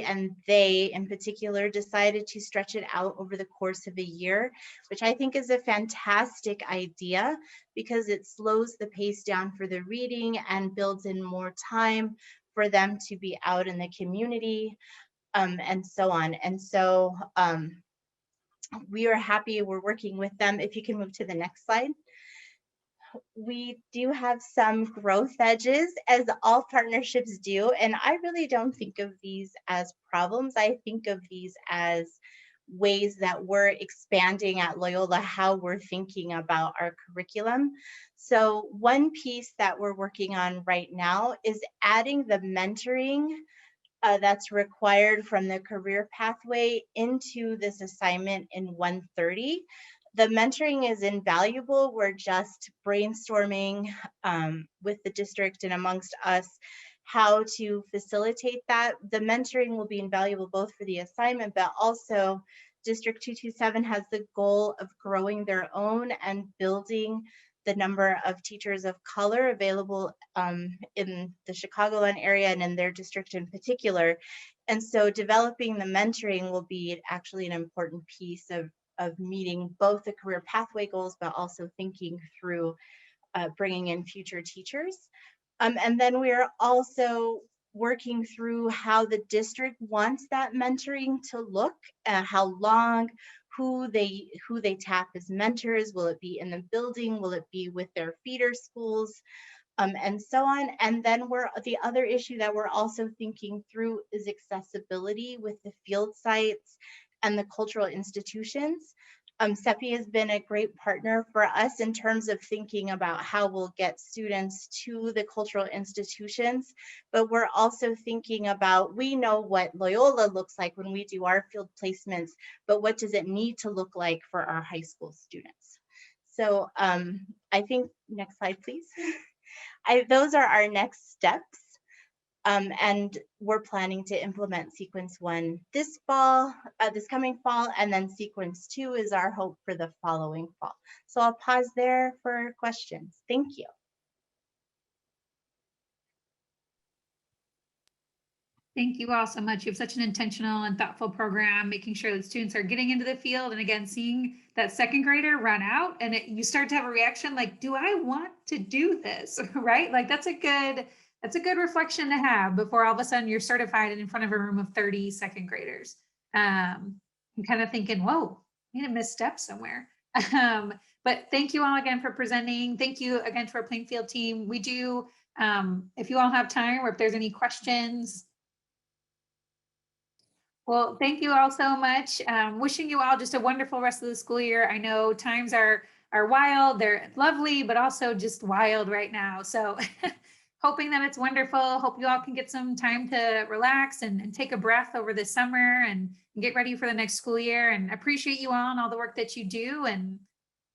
and they in particular decided to stretch it out over the course of a year, which I think is a fantastic idea, because it slows the pace down for the reading and builds in more time for them to be out in the community and so on. And so we are happy, we're working with them. If you can move to the next slide. We do have some growth edges, as all partnerships do, and I really don't think of these as problems. I think of these as ways that we're expanding at Loyola how we're thinking about our curriculum. So one piece that we're working on right now is adding the mentoring that's required from the career pathway into this assignment in 130. The mentoring is invaluable. We're just brainstorming with the district and amongst us how to facilitate that. The mentoring will be invaluable both for the assignment, but also District 227 has the goal of growing their own and building the number of teachers of color available in the Chicagoland area and in their district in particular. And so developing the mentoring will be actually an important piece of meeting both the career pathway goals, but also thinking through bringing in future teachers. And then we're also working through how the district wants that mentoring to look, how long, who they tap as mentors. Will it be in the building? Will it be with their feeder schools? And so on. And then the other issue that we're also thinking through is accessibility with the field sites and the cultural institutions. SEPI has been a great partner for us in terms of thinking about how we'll get students to the cultural institutions, but we're also thinking about, we know what Loyola looks like when we do our field placements, but what does it need to look like for our high school students? So I think, next slide, please. Those are our next steps. And we're planning to implement sequence 1 this fall, this coming fall, and then sequence 2 is our hope for the following fall. So I'll pause there for questions. Thank you. Thank you all so much. You have such an intentional and thoughtful program, making sure that students are getting into the field. And again, seeing that second grader run out and you start to have a reaction like, do I want to do this? Right? Like that's a good reflection to have before all of a sudden you're certified and in front of a room of 30 second graders. I'm kind of thinking, whoa, I need a misstep somewhere. But thank you all again for presenting. Thank you again to our Plainfield team. We do, if you all have time or if there's any questions. Well, thank you all so much. Wishing you all just a wonderful rest of the school year. I know times are wild, they're lovely, but also just wild right now. So hoping that it's wonderful. Hope you all can get some time to relax and take a breath over the summer and get ready for the next school year. And appreciate you all and all the work that you do. And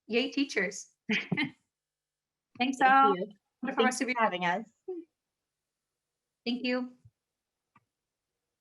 yay, teachers. Thanks all. Thank you. Thanks for having us. Thank you.